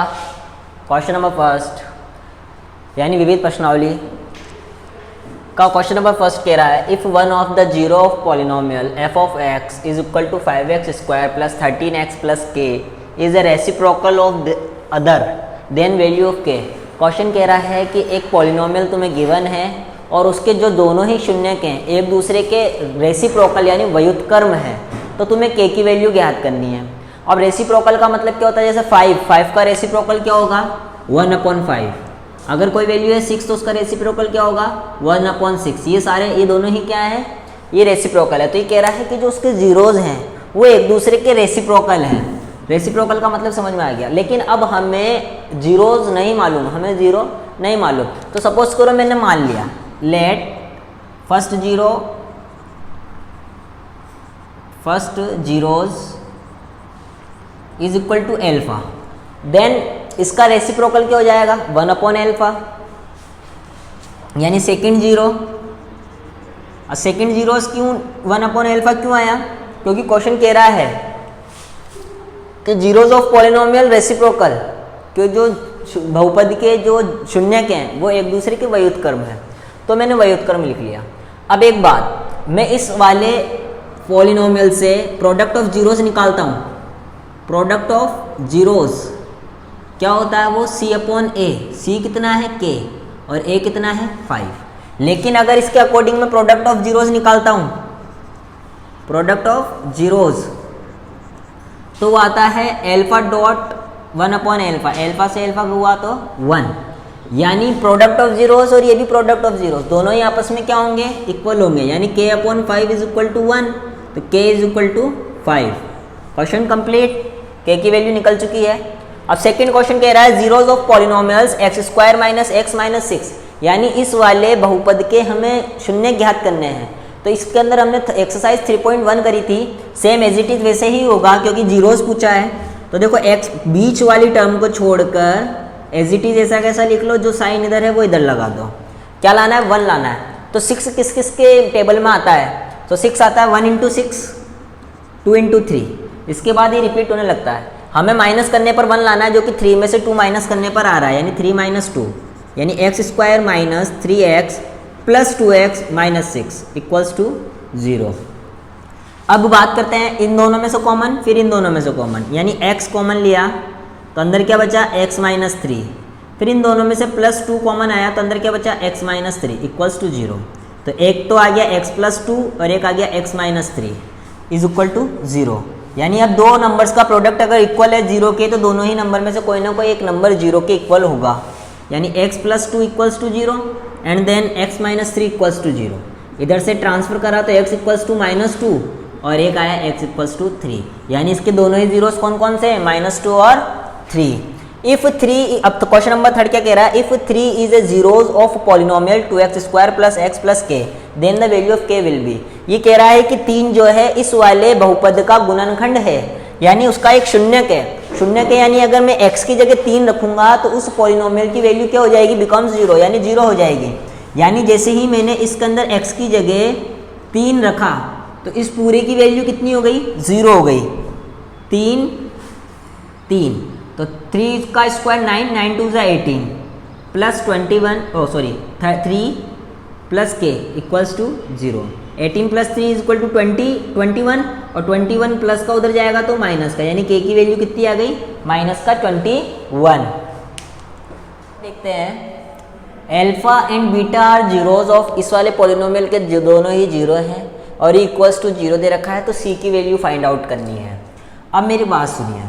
Question number first यानी विविध प्रश्नावली का क्वेश्चन नंबर फर्स्ट कह रहा है if one of the zero of polynomial f of x is equal to 5x square plus 13x plus k is a reciprocal of the other then value of k. Question कह रहा है कि एक polynomial तुम्हें given है और उसके जो दोनों ही शून्यक हैं एक दूसरे के रेसिप्रोकल यानी व्युत्क्रम है, तो तुम्हें के की वैल्यू ज्ञात करनी है। अब रेसिप्रोकल का मतलब क्या होता है, जैसे 5 का रेसिप्रोकल क्या होगा 1/5। अगर कोई वैल्यू है 6 तो उसका रेसिप्रोकल क्या होगा 1/6। ये दोनों ही क्या है, ये रेसिप्रोकल है। तो ये कह रहा है कि जो उसके जीरोज हैं वो एक दूसरे के रेसिप्रोकल हैं। रेसिप्रोकल का मतलब समझ में आ गया। लेकिन अब हमें जीरोज नहीं मालूम, हमें जीरो नहीं मालूम। तो सपोज करो मैंने मान लिया let first zeros is equal to alpha, then इसका रेसिप्रोकल क्या हो जाएगा 1/α यानी सेकंड जीरो। और सेकंड जीरोस क्यों 1/α क्यों आया, क्योंकि क्वेश्चन कह रहा है कि जीरोज ऑफ पॉलिनोमियल रेसिप्रोकल, कि जो बहुपद के जो शून्यक हैं वो एक दूसरे के व्युत्क्रम है। तो मैंने व्युत्क्रम लिख लिया। अब एक बात, मैं इस वाले पॉलिनोमियल से प्रोडक्ट ऑफ जीरोज निकालता हूँ। प्रोडक्ट ऑफ जीरोज क्या होता है, वो c/a। c कितना है k और a कितना है 5। लेकिन अगर इसके अकॉर्डिंग मैं प्रोडक्ट ऑफ जीरोज निकालता हूँ, प्रोडक्ट ऑफ जीरोज, तो वो आता है एल्फा डॉट 1/α। एल्फा से एल्फा हुआ तो 1, यानी प्रोडक्ट ऑफ जीरोज और ये भी प्रोडक्ट ऑफ जीरोज दोनों ही आपस में क्या होंगे, इक्वल होंगे। यानी k/5 इज इक्वल टू 1, तो k is equal to 5। Question complete, k की वैल्यू निकल चुकी है। अब सेकंड क्वेश्चन कह रहा है zeros of polynomials x² minus x minus 6, यानी इस वाले बहुपद के हमें शून्य ज्ञात करने हैं। तो इसके अंदर हमने एक्सरसाइज 3.1 करी थी, सेम एज इट इज वैसे ही होगा क्योंकि जीरोज पूछा है। तो देखो x बीच वाली टर्म को छोड़कर एज इट इज ऐसा कैसा लिख लो, जो साइन इधर है वो इधर लगा दो। क्या लाना है 1 लाना है। तो 6 किस किस के टेबल में आता है, तो 6 आता है 1 × 6, 2 × 3, इसके बाद ही रिपीट होने लगता है। हमें माइनस करने पर 1 लाना है, जो कि 3 में से 2 माइनस करने पर आ रहा है, यानी 3 - 2 यानी x² minus 3x plus 2x minus 6 equals to 0। अब बात करते हैं इन दोनों में से कॉमन, फिर इन दोनों में से कॉमन, यानी x कॉमन लिया तो अंदर क्या बचा x माइनस 3, फिर इन दोनों में से प्लस 2 कॉमन आया तो अंदर क्या बचा x माइनस 3 इक्वल्स टू 0। तो एक तो आ गया x प्लस 2 और एक आ गया x minus 3 is equal to 0। यानी अब दो नंबर्स का प्रोडक्ट अगर इक्वल है 0 के, तो दोनों ही नंबर में से कोई ना कोई एक नंबर 0 के इक्वल होगा। यानी x plus 2 equals to 0 and then x minus 3 equals to 0। इधर से ट्रांसफर करा तो x इक्वल्स टू -2 और एक आया x इक्वल्स टू 3, यानी इसके दोनों ही जीरोस कौन कौन से हैं, -2 और 3। इफ 3, अब तो क्वेश्चन नंबर 3 क्या कह रहा है, if 3 is a zeros of polynomial 2x² plus x plus k then the value of k will be. ये कह रहा है कि 3 जो है इस वाले बहुपद का गुणनखंड है, यानी उसका एक शून्यक है। शून्यक है यानी अगर मैं x की जगह 3 रखूंगा तो उस पॉलिनोमियल की वैल्यू क्या हो जाएगी, बिकम्स 0, यानी 0 हो जाएगी। यानी जैसे ही मैंने इसके अंदर x की जगह 3 रखा तो इस पूरे की वैल्यू कितनी हो गई, 0 हो गई। 3 तो 3 का square 9, 9 × 2 = 18 plus 3 plus k equals to 0। 18 plus 3 is equal to 21 और 21 प्लस का उधर जाएगा तो माइनस का, यानी k की वैल्यू कितनी आ गई, -21। देखते हैं alpha and beta are zeros of, इस वाले पॉलिनोमियल के जो दोनों ही जीरो हैं और इक्वल्स टू 0 दे रखा है, तो c की वैल्यू फाइंड आउट करनी है। अब मेरी बात सुनिए,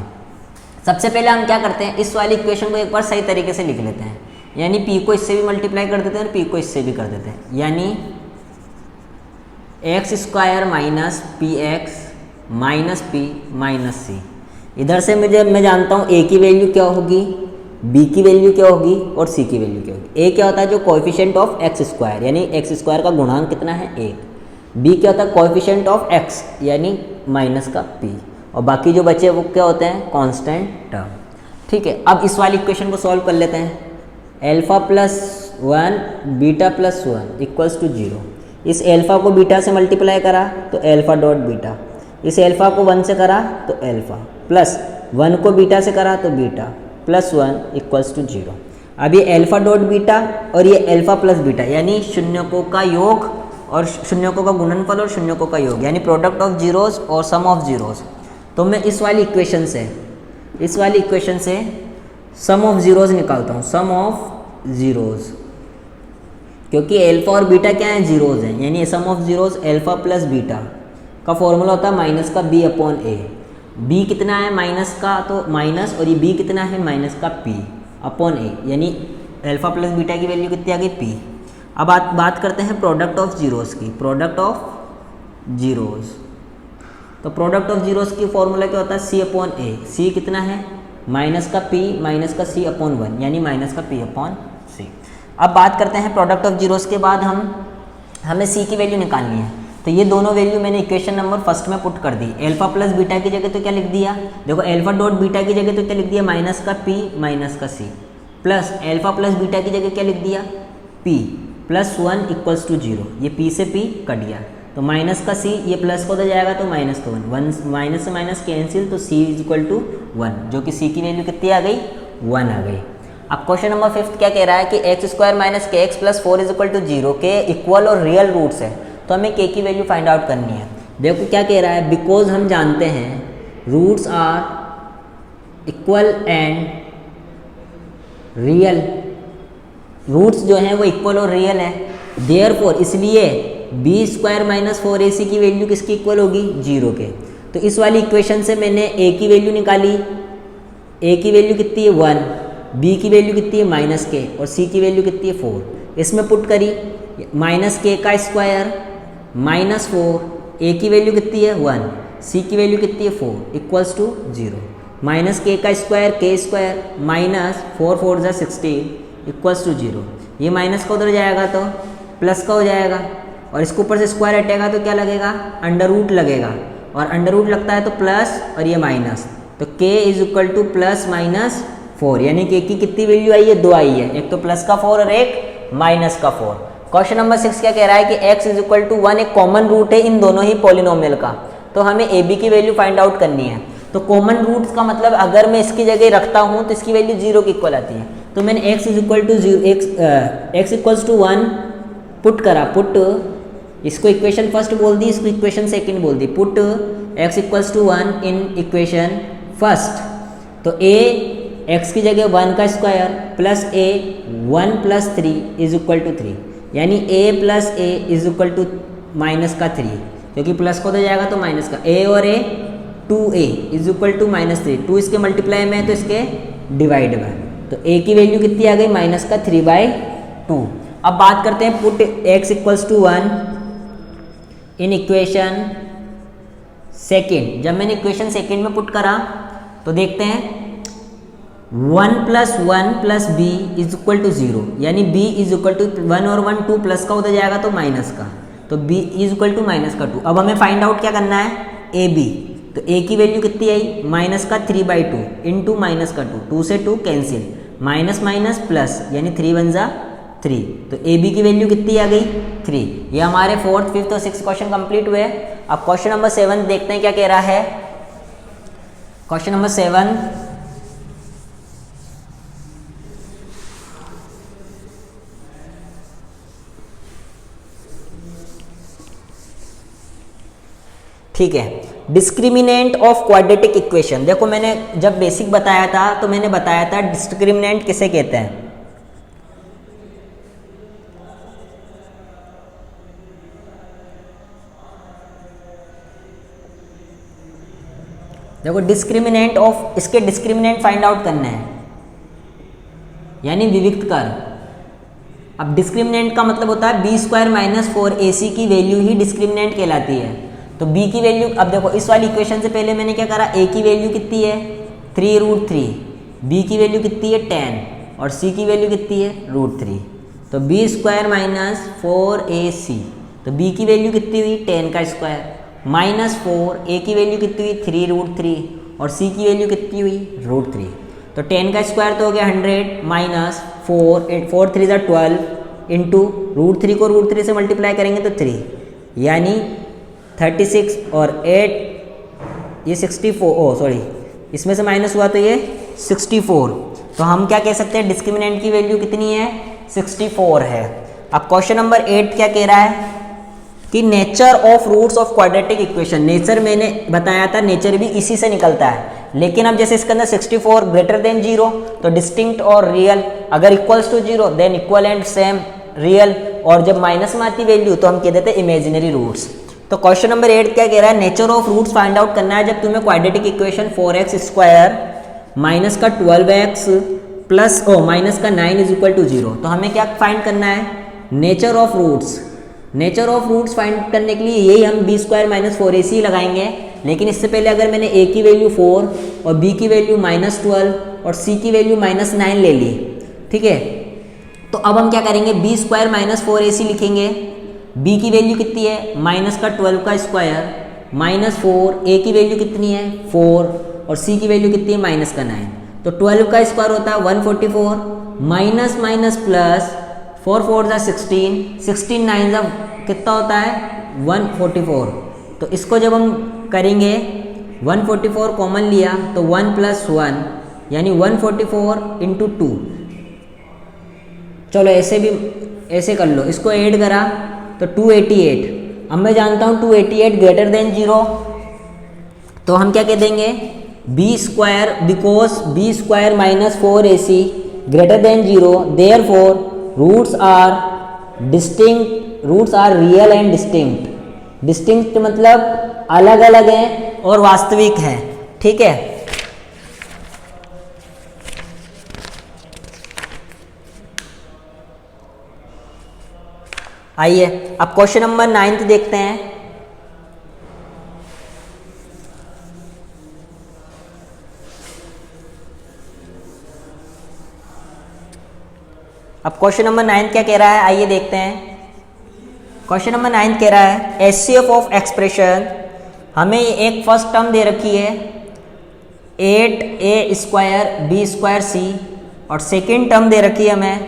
सबसे पहले हम क्या करते हैं, इस वाली इक्वेशन को एक बार सही तरीके से लिख लेते हैं। यानी p को इससे भी मल्टीप्लाई कर देते हैं और p को इससे भी कर देते हैं, यानी x² minus px minus p minus c। इधर से मैं जानता हूँ a की वैल्यू क्या होगी, b की वैल्यू क्या होगी और c की वैल्यू क्या होगी। a क्या होता है, जो कोएफिशिएंट ऑफ x², यानी x² का गुणांक कितना है 1। b क्या होता है, कोएफिशिएंट ऑफ x, यानी माइनस का p, और बाकी जो बचे वो क्या होते हैं, कांस्टेंट टर्म। ठीक है, अब इस वाली इक्वेशन को सॉल्व कर लेते हैं। Alpha plus 1 beta plus 1 equals to 0। इस एल्फा को बीटा से मल्टीप्लाई करा तो एल्फा डॉट बीटा, इस एल्फा को 1 से करा तो एल्फा, प्लस 1 को बीटा से करा तो बीटा, प्लस 1 इक्वल्स टू 0। अब ये अल्फा डॉट बीटा और ये अल्फा प्लस बीटा यानी शून्यकों का योग और शून्यकों का गुणनफल और शून्यकों का योग यानी प्रोडक्ट ऑफ जीरोस और सम ऑफ जीरोस। तो मैं इस वाली इक्वेशन से सम ऑफ जीरोस निकालता हूँ, सम ऑफ जीरोस, क्योंकि अल्फा और बीटा क्या है, जीरोस हैं, यानी sum of zeros alpha plus beta का फॉर्मूला होता है माइनस का बी अपॉन ए। बी कितना है माइनस का, तो माइनस, और ये बी कितना है माइनस का पी अपॉन ए, यानी अल्फा प्लस बीटा की वैल्यू कितनी आ गई पी। अब बात करते हैं प्रोडक्ट ऑफ जीरोस की, प्रोडक्ट ऑफ जीरोस। तो प्रोडक्ट ऑफ जीरोस की फॉर्मूला क्या होता है, सी अपॉन ए। सी कितना है माइनस का पी माइनस का सी अपॉन 1, यानी माइनस का पी अपॉन सी। अब बात करते हैं प्रोडक्ट ऑफ जीरोस के बाद हमें सी की वैल्यू निकालनी है। तो ये दोनों वैल्यू मैंने इक्वेशन नंबर फर्स्ट में पुट कर दी। अल्फा प्लस बीटा की जगह तो क्या लिख दिया, देखो अल्फा डॉट बीटा की जगह तो क्या लिख दिया माइनस का पी माइनस का सी, प्लस अल्फा प्लस बीटा की जगह क्या लिख दिया पी प्लस 1 इक्वल्स टू 0। ये पी से पी कट गया तो माइनस का सी, ये प्लस को हो जाएगा तो माइनस का 1, माइनस से माइनस कैंसिल, तो सी इज इक्वल टू 1, जो कि सी की वैल्यू कितनी आ गई 1 आ गई। अब क्वेश्चन नंबर 5 क्या कह रहा है कि x square minus k x plus 4 is equal to 0 के इक्वल और रियल रूट्स है, तो हमें के की वैल्यू फाइंड आउट करनी है। देखो क्या कह रहा है, बिकॉज हम जानते हैं roots are equal and real, roots जो हैं वो इक्वल और रियल है, देयरफॉर इसलिए बी स्क्वायर माइनस 4ac की वैल्यू किसकी इक्वल होगी 0 के। तो इस वाली इक्वेशन से मैंने a की वैल्यू निकाली, a की वैल्यू कितनी है 1, b की वैल्यू कितनी है माइनस के, और c की वैल्यू कितनी है 4। इसमें पुट करी माइनस के का स्क्वायर माइनस 4, a की वैल्यू कितनी है 1, c की वैल्यू कितनी है 4 इक्वल्स टू 0। माइनस के का स्क्वायर के स्क्वायर माइनस 4 4 जा 16 इक्वल्स टू 0। ये माइनस का उधर जाएगा तो प्लस का हो जाएगा, और इसके ऊपर से स्क्वायर हटेगा तो क्या लगेगा अंडर रूट लगेगा, और अंडर रूट लगता है तो प्लस और ये माइनस, तो k is equal two plus minus 4, यानी k की कितनी वैल्यू आई है 2 आई है, एक तो प्लस का 4 और एक माइनस का 4। क्वेश्चन नंबर 6 क्या कह रहा है कि x इज इक्वल टू 1 एक कॉमन रूट है इन दोनों ही पॉलिनोमियल का, तो हमें a b की वैल्यू फाइंड आउट करनी है। तो कॉमन रूट्स का मतलब अगर मैं इसकी जगह रखता हूँ तो इसकी वैल्यू 0 की इक्वल आती है, तो मैंने x is equal to 0 x equals to 1 put करा, पुट इसको इक्वेशन फर्स्ट बोल दी, इसको इक्वेशन सेकंड बोल दी, put x equals to 1 in equation first. तो a x की जगह 1 का square plus a 1 plus 3 is equal to 3, यानी a plus a is equal to minus का 3, क्योंकि प्लस को तो जाएगा तो माइनस का, a और a 2a is equal to minus 3, 2 इसके मल्टीप्लाई में है तो इसके डिवाइड में, तो a की वैल्यू कितनी आ गई माइनस का 3/2। अब बात करते हैं put x equals to 1 in equation second. जब मैंने इक्वेशन सेकेंड में पुट करा तो देखते हैं 1 plus 1 plus b is equal to 0, यानी b इज इक्वल टू 1 और 1 2 प्लस का उधर जाएगा तो माइनस का, तो b is equal to minus का 2। अब हमें फाइंड आउट क्या करना है ए बी, तो a की वैल्यू कितनी आई माइनस का 3/2 इंटू माइनस का 2, 2 से 2 कैंसिल, माइनस माइनस प्लस यानी 3 1 जा 3, तो ए बी की वैल्यू कितनी आ गई 3। ये हमारे 4th 5th और 6th क्वेश्चन कंप्लीट हुए। अब क्वेश्चन नंबर 7 देखते हैं क्या कह रहा है। क्वेश्चन नंबर 7 ठीक है, डिस्क्रिमिनेंट ऑफ क्वाड्रेटिक इक्वेशन। देखो मैंने जब बेसिक बताया था तो मैंने बताया था डिस्क्रिमिनेंट किसे कहते हैं। देखो डिस्क्रिमिनेंट ऑफ, इसके डिस्क्रिमिनेंट फाइंड आउट करना है, यानी विविक्त कर। अब डिस्क्रिमिनेंट का मतलब होता है बी स्क्वायर माइनस 4ac की वैल्यू ही डिस्क्रिमिनेंट कहलाती है। तो b की वैल्यू, अब देखो इस वाली इक्वेशन से पहले मैंने क्या करा, a की वैल्यू कितनी है 3√3, b की वैल्यू कितनी है 10 और c की वैल्यू कितनी है √3, तो b स्क्वायर माइनस 4ac, तो b की वैल्यू कितनी हुई 10 का स्क्वायर माइनस 4, a की वैल्यू कितनी हुई 3√3 और c की वैल्यू कितनी हुई √3, तो 10 का स्क्वायर तो हो गया 100 माइनस 4 3 12 इंटू √3 को √3 से मल्टीप्लाई करेंगे तो 3, यानी 36 और 8 ये 64, ओ सॉरी इसमें से माइनस हुआ तो ये 64, तो हम क्या कह सकते हैं, डिस्क्रिमिनेंट की वैल्यू कितनी है, 64 है। अब क्वेश्चन नंबर 8 क्या कह रहा है कि nature of roots of quadratic equation. Nature मैंने बताया था, नेचर भी इसी से निकलता है, लेकिन अब जैसे इसके अंदर 64 ग्रेटर देन 0 तो डिस्टिंक्ट और रियल, अगर equals to 0 then equal and same real, और जब माइनस में आती वैल्यू तो हम कह देते हैं इमेजिनरी रूट्स। तो क्वेश्चन नंबर 8 क्या कह रहा है, nature of roots find out करना है जब तुम्हें quadratic equation 4x square minus का 12x प्लस माइनस का 9 इज इक्वल टू 0। तो हमें क्या फाइंड करना है, nature of roots. Nature of roots find करने के लिए यही हम b स्क्वायर माइनस 4ac लगाएंगे, लेकिन इससे पहले अगर मैंने a की वैल्यू 4 और b की वैल्यू -12 और c की वैल्यू -9 ले ली, ठीक है। तो अब हम क्या करेंगे, b स्क्वायर माइनस 4ac लिखेंगे, b की वैल्यू कितनी है, माइनस का 12 का स्क्वायर माइनस 4, a की वैल्यू कितनी है 4 और c की वैल्यू कितनी है माइनस का 9। तो 12 का स्क्वायर होता है 144 माइनस माइनस प्लस 4 4 जा 16, 16 9 जा कितना होता है 144। तो इसको जब हम करेंगे 144 कॉमन लिया तो 1 + 1 यानी 144 × 2। चलो ऐसे भी ऐसे कर लो, इसको ऐड करा तो 288। अब मैं जानता हूँ 288 ग्रेटर देन 0, तो हम क्या कह देंगे, b square, because b square minus 4ac greater than 0 therefore roots are distinct, roots are real and distinct. Distinct मतलब अलग अलग है और वास्तविक है, ठीक है। आइए अब क्वेश्चन नंबर 9 देखते हैं। अब क्वेश्चन नंबर 9 क्या कह रहा है, आइए देखते हैं। क्वेश्चन नंबर 9 कह रहा है HCF ऑफ एक्सप्रेशन, हमें एक फर्स्ट टर्म दे रखी है 8a square b square c और सेकेंड टर्म दे रखी है हमें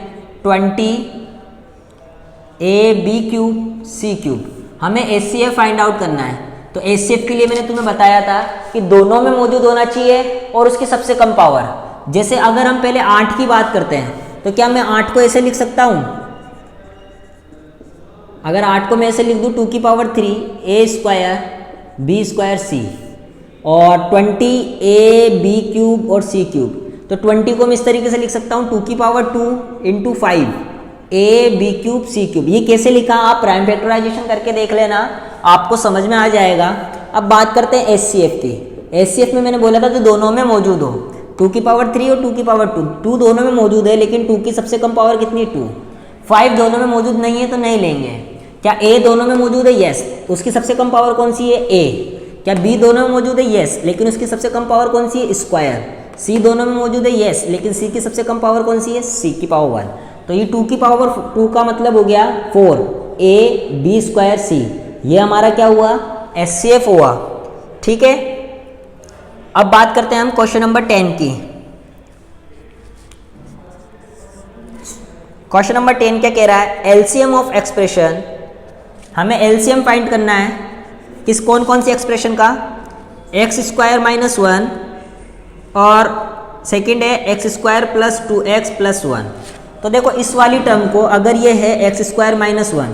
20ab क्यूब c क्यूब। हमें HCF फाइंड आउट करना है। तो HCF के लिए मैंने तुम्हें बताया था कि दोनों में मौजूद होना चाहिए और उसकी सबसे कम पावर। जैसे अगर हम पहले 8 की बात करते हैं तो क्या मैं 8 को ऐसे लिख सकता हूं, अगर 8 को मैं ऐसे लिख दूं 2 की power 3 a square b square c और 20ab क्यूब और c क्यूब, तो 20 को मैं इस तरीके से लिख सकता हूं 2 की power 2 × 5 ab cube c cube. ये कैसे लिखा आप प्राइम फैक्टराइजेशन करके देख लेना, आपको समझ में आ जाएगा। अब बात करते हैं HCF की। HCF में मैंने बोला था जो दोनों में मौजूद हो, 2 की पावर 3 और 2 की पावर 2, 2 दोनों में मौजूद है लेकिन 2 की सबसे कम पावर कितनी है 2। 5 दोनों में मौजूद नहीं है तो नहीं लेंगे। क्या A दोनों में मौजूद है, यस, उसकी सबसे कम पावर कौन सी है A। क्या B दोनों में मौजूद है, यस, लेकिन उसकी सबसे कम पावर कौन सी है स्क्वायर। C दोनों में मौजूद है, यस, लेकिन C की सबसे कम पावर कौन सी है C की पावर 1। तो ये 2 की पावर 2 का मतलब हो गया 4 a b स्क्वायर c, ये हमारा क्या हुआ HCF हुआ, ठीक है। अब बात करते हैं हम क्वेश्चन नंबर 10 की। क्वेश्चन नंबर 10 क्या कह रहा है, एलसीएम ऑफ एक्सप्रेशन, हमें एलसीएम फाइंड करना है किस कौन कौन सी एक्सप्रेशन का, एक्स स्क्वायर माइनस 1 और सेकेंड है x square plus 2x plus 1। तो देखो इस वाली टर्म को अगर ये है x square minus 1,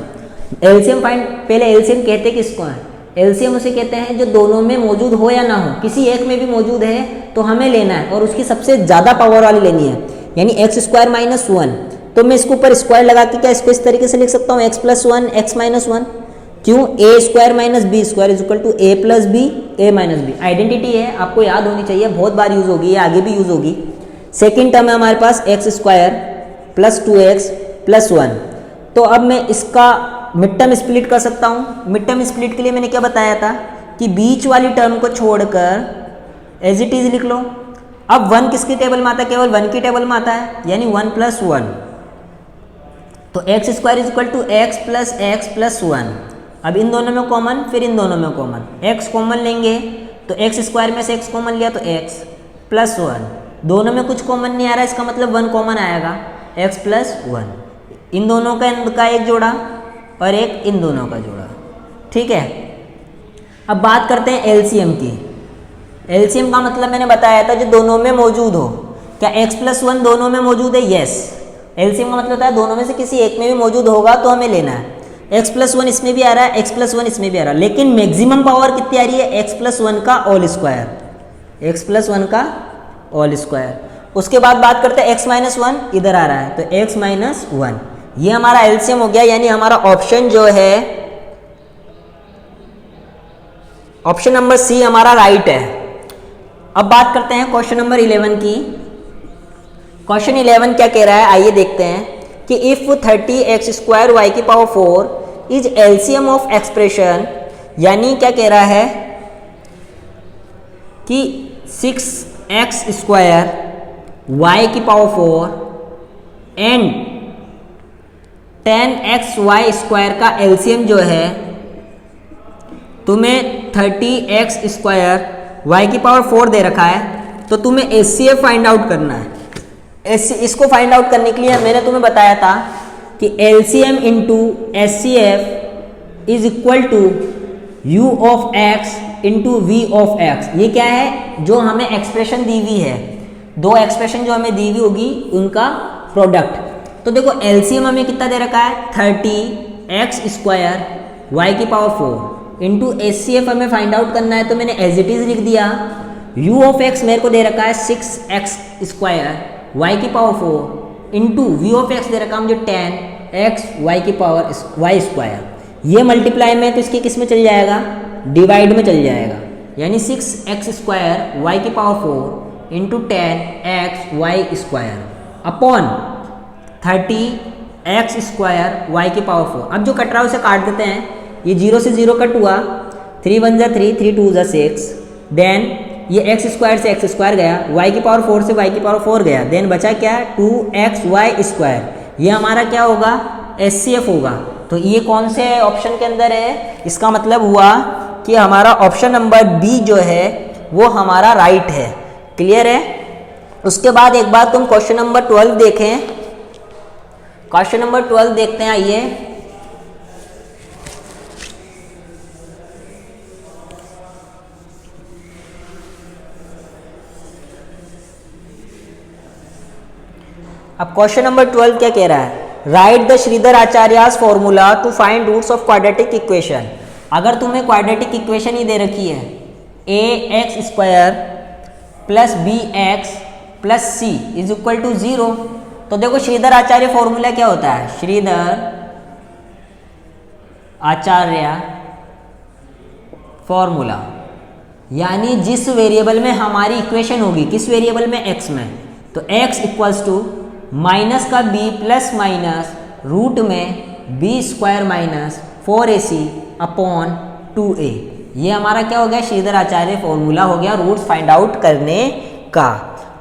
LCM find, पहले एलसीएम कहते किसको है, एलसीएम उसे कहते हैं जो दोनों में मौजूद हो या ना हो, किसी एक में भी मौजूद है तो हमें लेना है और उसकी सबसे ज़्यादा पावर वाली लेनी है, यानी एक्स स्क्वायर माइनस 1। तो मैं इसके ऊपर स्क्वायर लगा के क्या इसको इस तरीके से लिख सकता हूँ एक्स प्लस 1 एक्स माइनस 1। क्यों, a square minus b square is equal to a plus b a minus b. Identity है, आपको याद होनी चाहिए, बहुत बार यूज होगी, ये आगे भी यूज होगी। सेकेंड टर्म है हमारे पास x square plus 2x plus 1। तो अब मैं इसका मिड टर्म स्प्लिट कर सकता हूँ। मिड टर्म स्प्लिट के लिए मैंने क्या बताया था कि बीच वाली टर्म को छोड़कर एज इट इज लिख लो। अब 1 किसकी टेबल में आता है, केवल 1 की टेबल में आता है, यानी 1 प्लस 1। तो x square is equal to x plus 1। अब इन दोनों में कॉमन, फिर इन दोनों में कॉमन, x कॉमन लेंगे तो एक्स स्क्वायर में से x कॉमन लिया तो x प्लस 1। दोनों में कुछ कॉमन नहीं आ रहा, इसका मतलब 1 कॉमन आएगा, x प्लस 1। इन दोनों का एक जोड़ा और एक इन दोनों का जोड़ा, ठीक है। अब बात करते हैं एलसीएम की। एलसीएम का मतलब मैंने बताया था जो दोनों में मौजूद हो, क्या x+1 दोनों में मौजूद है? यस। एलसीएम का मतलब होता है दोनों में से किसी एक में भी मौजूद होगा तो हमें लेना है। x+1 इसमें भी आ रहा है, x+1 इसमें भी आ रहा है, लेकिन मैक्सिमम पावर कितनी आ रही है? x+1 का होल स्क्वायर, x+1 का होल स्क्वायर। उसके बाद बात करते हैं x-1 इधर आ रहा है तो x-1, ये हमारा एलसीएम हो गया, यानी हमारा ऑप्शन जो है ऑप्शन नंबर सी हमारा राइट है। अब बात करते हैं क्वेश्चन नंबर 11 की। क्वेश्चन 11 क्या कह रहा है, आइए देखते हैं कि इफ 30x² y की power 4 is LCM of expression, यानी क्या कह रहा है कि 6x² y की पावर 4 एंड 10xy² का एलसीएम जो है तुम्हें 30x² y की पावर 4 दे रखा है, तो तुम्हें एचसीएफ फाइंड आउट करना है। इसको फाइंड आउट करने के लिए मैंने तुम्हें बताया था कि LCM into HCF is equal to u of x into v of x। ये क्या है, जो हमें एक्सप्रेशन दी हुई है, दो एक्सप्रेशन जो हमें दी हुई होगी उनका प्रोडक्ट। तो देखो एलसीएम हमें कितना दे रखा है, 30x² y की पावर 4 इंटू एचसीएफ हमें फाइंड आउट करना है, तो मैंने एज इट इज लिख दिया। u ऑफ x मेरे को दे रखा है 6x² y की power 4 into v of x दे रखा है मुझे 10x y की पावर y²। ये मल्टीप्लाई में तो इसके किस में चल जाएगा, डिवाइड में चल जाएगा, यानी 6x² y की power 4 into 10x y² upon 30x² y की पावर 4। अब जो कट रहा है उसे काट देते हैं, ये 0 से 0 कट हुआ, 3 1 जा 3, 3 2 जा 6, देन ये x² से x² गया, y की पावर 4 से y की पावर 4 गया, देन बचा क्या, 2xy²। ये हमारा क्या होगा, एचसीएफ होगा। तो ये कौन से ऑप्शन के अंदर है, इसका मतलब हुआ कि हमारा ऑप्शन नंबर बी जो है वो हमारा राइट है। क्लियर है। उसके बाद एक बार तुम क्वेश्चन नंबर 12 देखें। क्वेश्चन नंबर 12 देखते हैं, आइए। अब क्वेश्चन नंबर 12 क्या कह रहा है, write the Shridhar Acharya's formula to find roots of quadratic equation. अगर तुम्हें क्वाड्रेटिक इक्वेशन ही दे रखी है ax² plus bx plus c is equal to 0, तो देखो श्रीधर आचार्य फॉर्मूला क्या होता है, श्रीधर आचार्य फॉर्मूला, यानी जिस वेरिएबल में हमारी इक्वेशन होगी, किस वेरिएबल में, x में, तो x इक्वल्स टू माइनस का b प्लस माइनस रूट में b² minus 4ac upon 2a। ये हमारा क्या हो गया, श्रीधर आचार्य फॉर्मूला हो गया रूट्स फाइंड आउट करने का।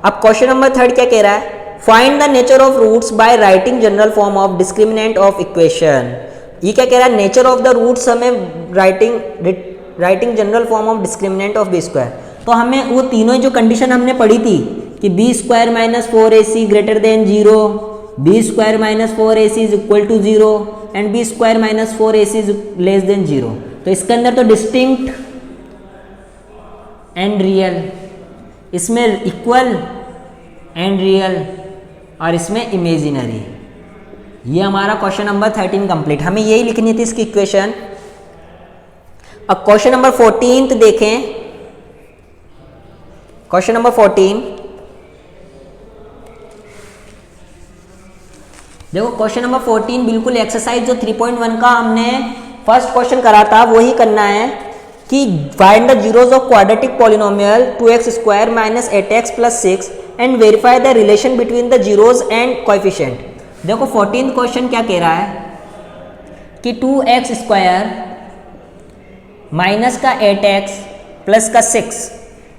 अब क्वेश्चन नंबर 3 क्या कह रहा है, find the nature of roots by writing general form of discriminant of equation. ये क्या कह रहा है, नेचर ऑफ द रूट्स हमें writing general form of discriminant of b²। तो हमें वो तीनों जो कंडीशन हमने पढ़ी थी कि b² minus 4ac greater than 0, b² minus 4ac is equal to 0 and b² minus 4ac is less than 0। तो इसके अंदर तो डिस्टिंक्ट एंड रियल, इसमें इक्वल एंड रियल और इसमें इमेजिनरी। ये हमारा क्वेश्चन नंबर 13 कंप्लीट। हमें यही लिखनी थी इसकी इक्वेशन। अब क्वेश्चन नंबर 14 देखें। क्वेश्चन नंबर 14 देखो, क्वेश्चन नंबर 14 बिल्कुल एक्सरसाइज जो 3.1 का हमने फर्स्ट क्वेश्चन करा था वही करना है कि find the zeros of quadratic polynomial 2x² minus 8x plus 6 and verify the relation between the zeros and coefficient. देखो 14th क्वेश्चन क्या कह रहा है कि 2x² माइनस का 8x प्लस का 6,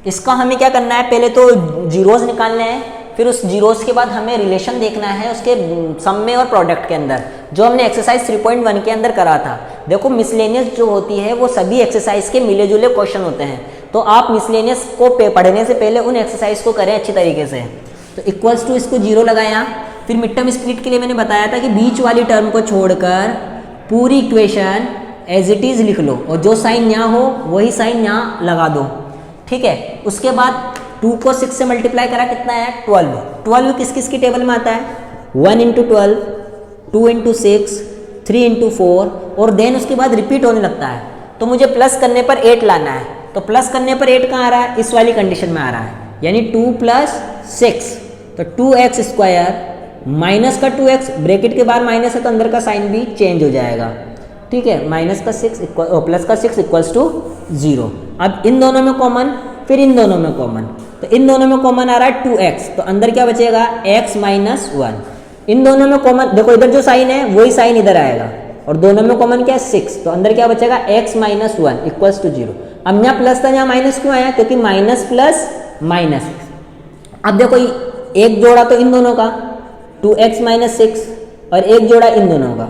इसका हमें क्या करना है, पहले तो जीरोस निकालने हैं, फिर उस जीरोस के बाद हमें रिलेशन देखना है उसके सम में और प्रोडक्ट के अंदर, जो हमने एक्सरसाइज 3.1 के अंदर करा था। देखो मिसलेनियस जो होती है वो सभी एक्सरसाइज के मिले जुले क्वेश्चन होते हैं, तो आप मिसलेनियस को पढ़ने से पहले उन एक्सरसाइज को करें अच्छी तरीके से। तो इक्वल्स टू इसको 0 लगाया, फिर मिड टर्म स्प्लिट के लिए मैंने बताया था कि बीच वाली टर्म को छोड़कर पूरी इक्वेशन एज इट इज लिख लो और जो साइन यहाँ हो वही साइन यहाँ लगा दो, ठीक है। उसके बाद 2 को 6 से मल्टीप्लाई करा कितना आया 12। 12 किस किस की टेबल में आता है 1 इंटू 12, 2 इंटू 6, 3 इंटू 4 और देन उसके बाद रिपीट होने लगता है। तो मुझे प्लस करने पर 8 लाना है, तो प्लस करने पर 8 कहाँ आ रहा है, इस वाली कंडीशन में आ रहा है, यानी 2 प्लस 6 तो 2x स्क्वायर माइनस का 2x, ब्रैकेट के बाहर माइनस है तो अंदर का साइन भी चेंज हो जाएगा, ठीक है। माइनस का 6 प्लस का 6 इक्वल्स टू 0। अब इन दोनों में कॉमन, फिर इन दोनों में कॉमन, तो इन दोनों में कॉमन आ रहा है 2x, तो अंदर क्या बचेगा x माइनस 1। इन दोनों में कॉमन देखो, इधर जो साइन है वही साइन इधर आएगा, और दोनों में कॉमन क्या है 6, तो अंदर क्या बचेगा x माइनस 1 इक्वल्स टू 0। अब यहाँ प्लस था, यहाँ माइनस क्यों आया, क्योंकि माइनस प्लस माइनस। अब देखो एक जोड़ा तो इन दोनों का 2x माइनस 6 और एक जोड़ा इन दोनों का।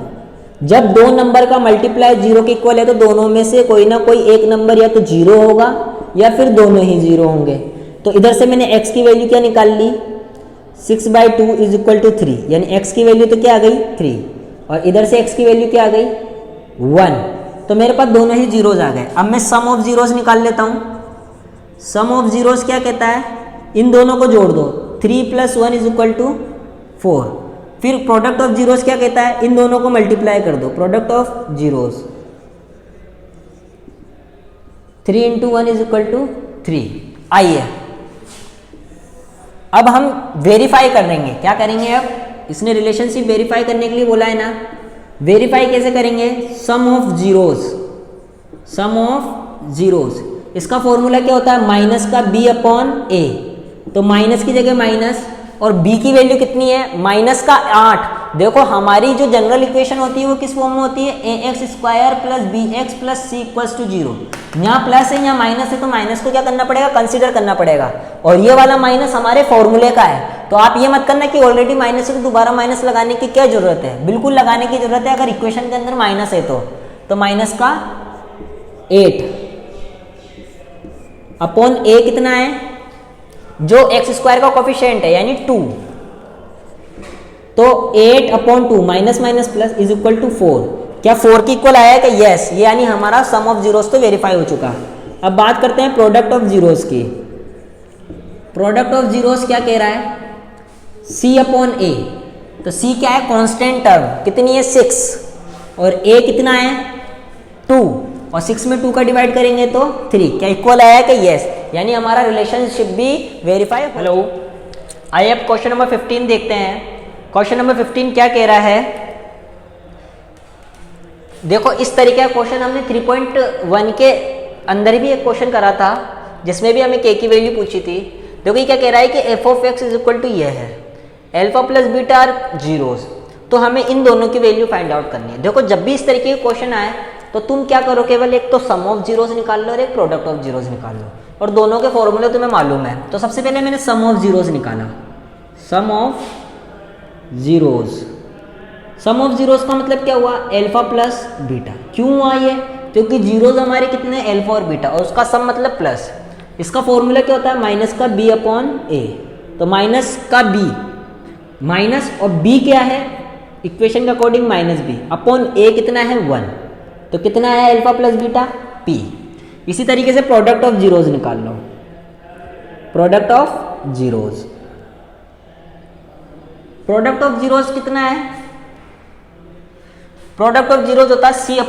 जब दो नंबर का मल्टीप्लाई 0 के इक्वल है तो दोनों में से कोई ना कोई एक नंबर या तो 0 होगा या फिर दोनों ही 0 होंगे। तो इधर से मैंने x की वैल्यू क्या निकाल ली 6/2 इज इक्वल टू 3, यानी x की वैल्यू तो क्या आ गई 3, और इधर से x की वैल्यू क्या आ गई 1, तो मेरे पास दोनों ही जीरोज आ गए। अब मैं सम ऑफ जीरोज निकाल लेता हूँ। सम ऑफ जीरोज क्या कहता है, इन दोनों को जोड़ दो, 3 + 1 इज इक्वल टू 4। फिर प्रोडक्ट ऑफ जीरोज क्या कहता है, इन दोनों को मल्टीप्लाई कर दो, product of zeros 3 × 1 is equal to 3। आइए अब हम वेरीफाई करेंगे, क्या करेंगे, अब इसने रिलेशनशिप वेरीफाई करने के लिए बोला है ना, वेरीफाई कैसे करेंगे, sum of zeros, sum of zeros, इसका फॉर्मूला क्या होता है माइनस का b/a, तो माइनस की जगह माइनस, और b की वैल्यू कितनी है माइनस का 8। देखो हमारी जो जनरल इक्वेशन होती है वो किस फॉर्म में होती है, ax² + bx + c = 0। यहाँ प्लस है यहाँ माइनस है, तो माइनस को क्या करना पड़ेगा, कंसीडर करना पड़ेगा, और ये वाला माइनस हमारे फॉर्मूले का है। तो आप ये मत करना कि ऑलरेडी माइनस है तो दोबारा माइनस लगाने की क्या जरूरत है, बिल्कुल लगाने की जरूरत है। अगर इक्वेशन के अंदर माइनस है तो माइनस का 8 अपॉन a कितना है, जो x² का कोफिशिएंट है यानी 2, तो 8/2 minus minus plus is equal to 4। क्या 4 की इक्वल आया है कि यस, ये यानी हमारा सम ऑफ जीरोस तो वेरीफाई हो चुका। अब बात करते हैं प्रोडक्ट ऑफ जीरोस की। प्रोडक्ट ऑफ जीरोस क्या कह रहा है, c/a, तो c क्या है कांस्टेंट टर्म, कितनी है 6, और a कितना है 2, और 6 में 2 का डिवाइड करेंगे तो 3। क्या इक्वल आया कि यस, यानी हमारा रिलेशनशिप भी वेरीफाई। हेलो, आइए अब क्वेश्चन नंबर 15 देखते हैं। क्वेश्चन नंबर 15 क्या कह रहा है, देखो इस तरीके का क्वेश्चन हमने 3.1 के अंदर भी एक क्वेश्चन करा था जिसमें भी हमें k की वैल्यू पूछी थी। देखो ये क्या कह रहा है कि f(x) इज इक्वल टू ये है, alpha plus beta are zeros, तो हमें इन दोनों की वैल्यू फाइंड आउट करनी है। देखो जब भी इस तरीके के क्वेश्चन आए तो तुम क्या करो, केवल एक तो सम ऑफ जीरोस निकाल लो और एक प्रोडक्ट ऑफ जीरोस निकाल लो, और दोनों के फॉर्मूले तुम्हें मालूम है। तो सबसे पहले मैंने सम ऑफ जीरोस निकाला, sum of zeros, sum of zeros का मतलब क्या हुआ, अल्फा प्लस बीटा। क्यों हुआ ये, क्योंकि जीरोस हमारे कितने अल्फा और बीटा, और उसका सम मतलब प्लस। इसका फॉर्मूला क्या होता है माइनस का b/a, तो माइनस का b, माइनस और b क्या है इक्वेशन के according minus b upon a कितना है 1, तो कितना है अल्फा प्लस बीटा p। इसी तरीके से प्रोडक्ट ऑफ जीरोस निकाल लो, product of zeros, product of zeros कितना है, प्रोडक्ट ऑफ जीरोस होता है c/a,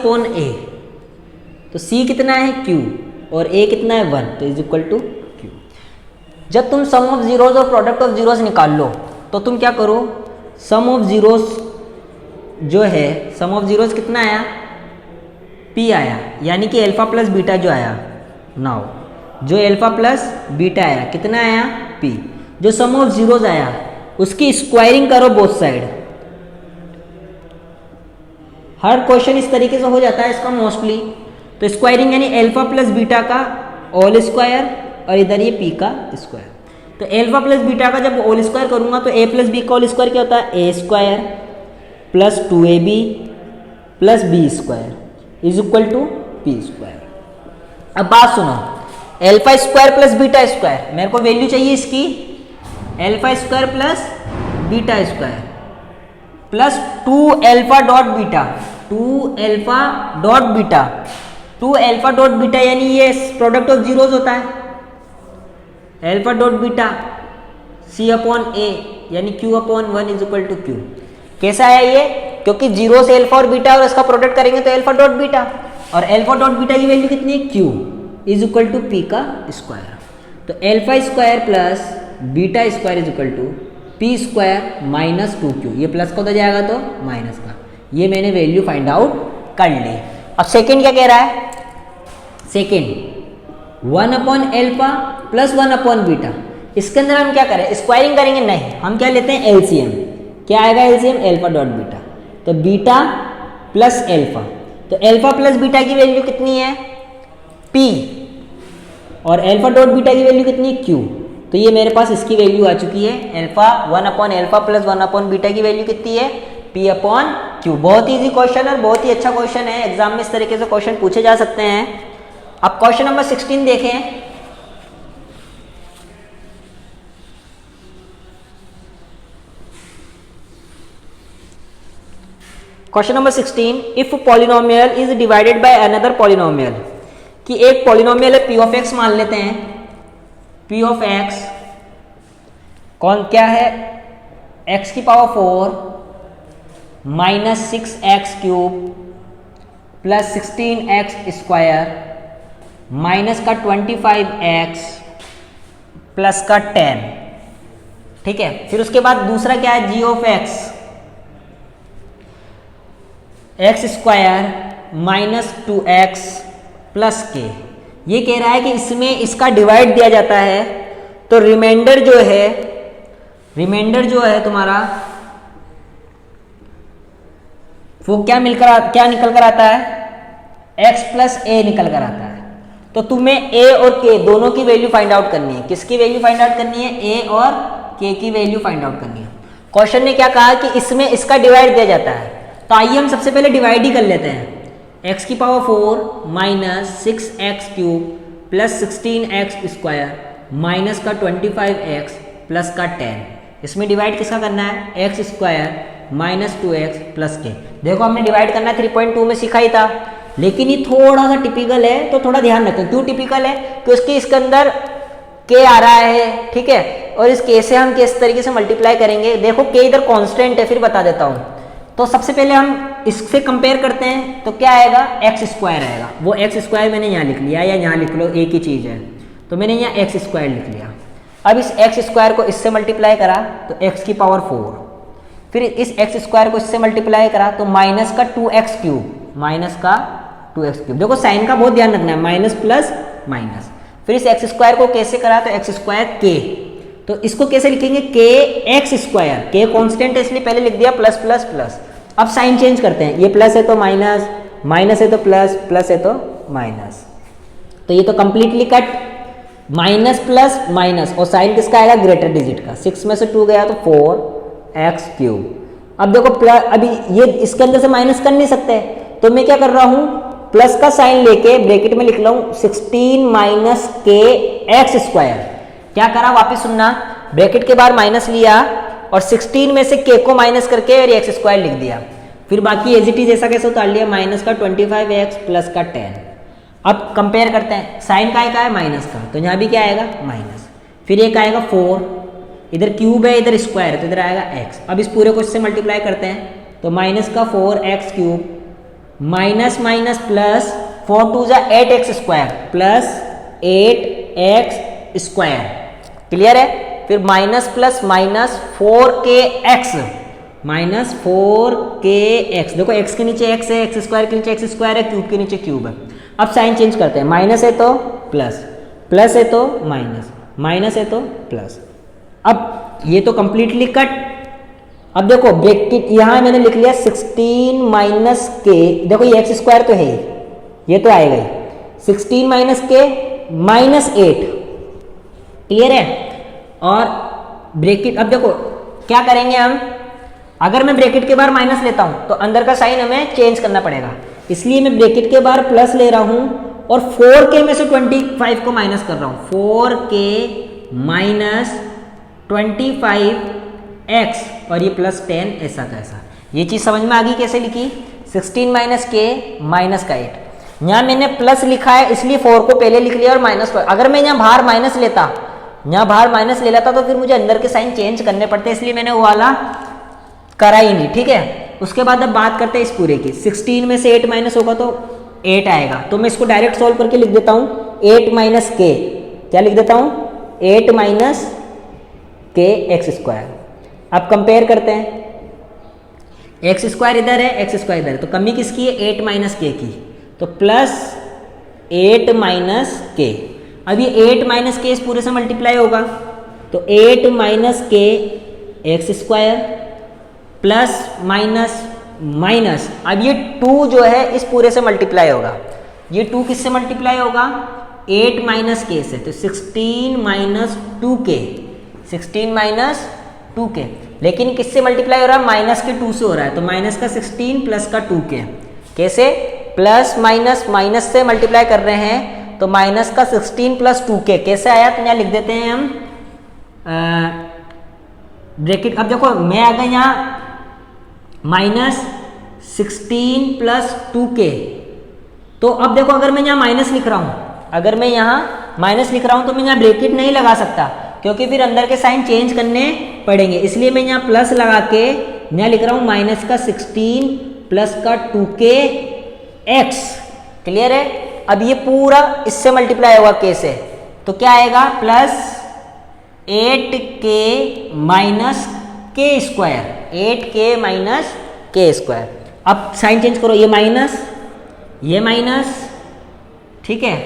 तो c कितना है q और a कितना है 1, तो इज इक्वल टू q। जब तुम सम ऑफ जीरोस और प्रोडक्ट ऑफ जीरोस निकाल लो तो तुम क्या करो, सम ऑफ जीरोस जो है, सम ऑफ जीरोस कितना आया p आया, यानी कि अल्फा प्लस बीटा जो आया, नाउ जो अल्फा प्लस बीटा आया कितना आया p, जो सम ऑफ जीरोस आया उसकी स्क्वायरिंग करो बोथ साइड। हर क्वेश्चन इस तरीके से हो जाता है इसका मोस्टली, तो स्क्वायरिंग यानी अल्फा प्लस बीटा का होल स्क्वायर और इधर ये p का स्क्वायर। तो अल्फा प्लस बीटा का जब होल स्क्वायर करूंगा तो a प्लस b का होल स्क्वायर क्या होता है, a² plus 2ab plus b² is equal to p²। अब बात सुनो, अल्फा² प्लस बीटा², मेरे को वैल्यू चाहिए इसकी अल्फा² प्लस बीटा² प्लस 2α.β, 2α.β, 2α.β यानी ये प्रोडक्ट ऑफ जीरोस होता है, alpha dot beta c upon a यानी q upon 1 is equal to q. कैसा है ये? क्योंकि जीरो से एल्फा और बीटा और इसका प्रोडक्ट करेंगे तो एल्फा डॉट बीटा, और एल्फा डॉट बीटा की वैल्यू कितनी है? Q is equal to p का स्क्वायर। तो alpha square plus beta square is equal to p square minus 2q। ये प्लस का हो जाएगा तो माइनस का। ये मैंने वैल्यू फाइंड आउट कर ली। अब सेकेंड क्या कह रहा है? Second 1 upon alpha plus 1 upon beta. इसके अंदर हम क्या करें? स्क्वायरिंग करेंगे? नहीं, हम क्या लेते हैं? एलसीएम। क्या आएगा एलसीएम? Alpha dot beta. तो बीटा प्लस एल्फा, तो एल्फा प्लस बीटा की वैल्यू कितनी है? p, और एल्फा डॉट बीटा की वैल्यू कितनी है? q। तो ये मेरे पास इसकी वैल्यू आ चुकी है। Alpha 1 upon alpha plus 1 upon beta की वैल्यू कितनी है? p upon q। बहुत ईजी क्वेश्चन और बहुत ही अच्छा क्वेश्चन है। एग्जाम में इस तरीके से क्वेश्चन पूछे जा सकते हैं। अब क्वेश्चन नंबर 16 देखें। Question number 16, if polynomial is divided by another polynomial, कि एक पॉलिनोमियल है p ऑफ x मान लेते हैं। p ऑफ x कौन क्या है? x की power 4 minus 6x cube plus 16x square minus का 25x प्लस का 10। ठीक है, फिर उसके बाद दूसरा क्या है? g of x x square minus 2x plus के। ये कह रहा है कि इसमें इसका डिवाइड दिया जाता है तो रिमाइंडर जो है तुम्हारा वो क्या निकल कर आता है? x प्लस ए निकल कर आता है। तो तुम्हें a और k दोनों की वैल्यू फाइंड आउट करनी है। किसकी वैल्यू फाइंड आउट करनी है? a और k की वैल्यू फाइंड आउट करनी है। क्वेश्चन ने क्या कहा कि इसमें इसका डिवाइड दिया जाता है, तो आइए हम सबसे पहले डिवाइड ही कर लेते हैं। x की power 4 minus 6x cube plus 16x square minus का 25x प्लस का 10। इसमें डिवाइड किसका करना है? x square minus 2x plus के। देखो हमने डिवाइड करना 3.2 में सीखा ही था, लेकिन ये थोड़ा सा टिपिकल है तो थोड़ा ध्यान रखें। क्यों टिपिकल है? क्योंकि इसके अंदर k आ रहा है, ठीक है, और इस k से हम किस तरीके से मल्टीप्लाई करेंगे। देखो k इधर कांस्टेंट है, फिर बता देता हूँ। तो सबसे पहले हम इससे कंपेयर करते हैं तो क्या आएगा? एक्स स्क्वायर आएगा। वो एक्स स्क्वायर मैंने यहाँ लिख लिया, या यहाँ लिख लो, एक ही चीज़ है, तो मैंने यहाँ एक्स स्क्वायर लिख लिया। अब इस एक्स स्क्वायर को इससे मल्टीप्लाई करा तो एक्स की पावर 4, फिर इस एक्स स्क्वायर को इससे मल्टीप्लाई करा तो माइनस का 2x क्यूब, माइनस का 2x क्यूब। देखो साइन का बहुत ध्यान रखना है, माइनस प्लस माइनस। फिर इस एक्स स्क्वायर को कैसे करा तो एक्स स्क्वायर के, तो इसको कैसे लिखेंगे? के एक्स स्क्वायर। के कॉन्स्टेंट है इसलिए पहले लिख दिया प्लस प्लस प्लस। अब साइन चेंज करते हैं, ये प्लस है तो माइनस, माइनस है तो प्लस, प्लस है तो माइनस। तो ये तो completely cut, minus plus minus, और साइन किसका आएगा? ग्रेटर डिजिट का। 6 में से 2 गया तो 4x क्यूब। अब देखो प्लस, अभी ये इसके अंदर से माइनस कर नहीं सकते, तो मैं क्या कर रहा हूँ? प्लस का साइन लेके ब्रैकेट में लिख रहा हूँ 16 माइनस के एक्स स्क्वायर। क्या करा? वापिस सुनना, ब्रैकेट के बाहर माइनस लिया और 16 में से k को माइनस करके और एक्स स्क्वायर लिख दिया। फिर बाकी एज इट इज ऐसा कैसे उतार लिया? माइनस का 25x प्लस का 10। अब कंपेयर करते हैं, साइन का है माइनस का, तो यहाँ भी क्या आएगा? माइनस। फिर एक आएगा 4, इधर क्यूब है इधर स्क्वायर है तो इधर आएगा x। अब इस पूरे को इससे मल्टीप्लाई करते हैं तो माइनस का 4x cube minus minus plus 4 2 जा 8x square plus 8x square. Clear है? फिर minus plus minus 4kx minus 4kx। देखो x के नीचे x है, x स्क्वायर के नीचे x स्क्वायर है, क्यूब के नीचे क्यूब है। अब साइन चेंज करते हैं, माइनस है तो प्लस, प्लस है तो माइनस, माइनस है तो प्लस। अब ये तो कंप्लीटली कट। अब देखो ब्रैकेट यहाँ मैंने लिख लिया 16 माइनस के, देखो ये एक्स स्क्वायर तो है, ये तो आएगा ही 16 माइनस के माइनस 8। क्लियर है? और ब्रैकेट, अब देखो क्या करेंगे हम, अगर मैं ब्रैकेट के बाहर माइनस लेता हूं तो अंदर का साइन हमें चेंज करना पड़ेगा, इसलिए मैं ब्रैकेट के बाहर प्लस ले रहा हूं और 4k में से 25 को माइनस कर रहा हूं। 4k माइनस 25x और ये प्लस 10 ऐसा कैसा। ये चीज समझ में आ गई कैसे लिखी? 16 माइनस के माइनस का 8। यहाँ मैंने प्लस लिखा है इसलिए 4 को पहले लिख लिया और माइनस को, अगर मैं यहाँ बाहर माइनस लेता यहाँ बाहर माइनस ले लेता तो फिर मुझे अंदर के साइन चेंज करने पड़ते, इसलिए मैंने वो वाला करा ही नहीं, ठीक है। उसके बाद अब बात करते हैं इस पूरे की। 16 में से 8 माइनस होगा तो 8 आएगा, तो मैं इसको डायरेक्ट सॉल्व करके लिख देता हूँ 8 माइनस के, क्या लिख देता हूँ 8 माइनस के एक्स स्क्वायर। अब कंपेयर करते हैं, एक्स स्क्वायर इधर है, एक्स स्क्वायर इधर है, तो कमी किसकी है 8 माइनस के की, तो प्लस 8 माइनस के। अब ये 8 माइनस के इस पूरे से मल्टीप्लाई होगा, तो 8 minus k x square plus minus minus, अब ये 2 जो है इस पूरे से मल्टीप्लाई होगा, ये 2 किससे मल्टीप्लाई होगा 8 माइनस के से, तो 16 माइनस 2k, 16 माइनस 2k, लेकिन किससे मल्टीप्लाई हो रहा है माइनस के 2 से हो रहा है, तो माइनस का 16 प्लस का 2k, कैसे प्लस माइनस माइनस से मल्टीप्लाई कर रहे हैं, तो माइनस का 16 प्लस 2k कैसे आया, तो यहाँ लिख देते हैं हम ब्रैकेट। अब देखो मैं आ गया यहाँ माइनस 16 प्लस 2k, तो अब देखो अगर मैं यहाँ माइनस लिख रहा हूँ, अगर मैं यहाँ माइनस लिख रहा हूँ तो मैं यहाँ ब्रैकेट नहीं लगा सकता, क्योंकि फिर अंदर के साइन चेंज करने पड़ेंगे, इसलिए मैं यहाँ प्लस लगा के यहाँ लिख रहा हूँ माइनस का 16 प्लस का 2k x, क्लियर है। अब ये पूरा इससे मल्टीप्लाई होगा k से, तो क्या आएगा प्लस 8k माइनस के स्क्वायर, 8k माइनस के स्क्वायर। अब साइन चेंज करो, ये माइनस, ठीक है,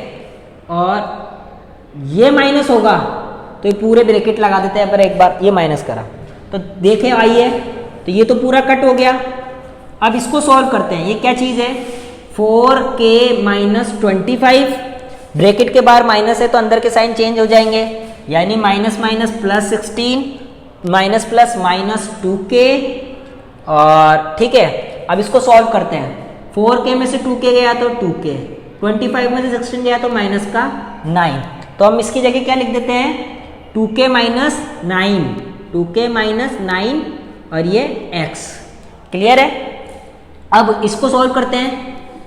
और ये माइनस होगा तो ये पूरे ब्रैकेट लगा देते हैं, पर एक बार ये माइनस करा तो देखे आइए, तो ये तो पूरा कट हो गया। अब इसको सॉल्व करते हैं, ये क्या चीज़ है 4k माइनस 25, ब्रैकेट के बाहर माइनस है तो अंदर के साइन चेंज हो जाएंगे, यानी minus minus plus 16 minus plus minus 2k, और ठीक है। अब इसको सॉल्व करते हैं, 4k में से 2k गया तो 2k, 25 में से 16 गया तो माइनस का 9, तो हम इसकी जगह क्या लिख देते हैं 2k माइनस 9, 2k माइनस 9 और ये x, क्लियर है। अब इसको सॉल्व करते हैं,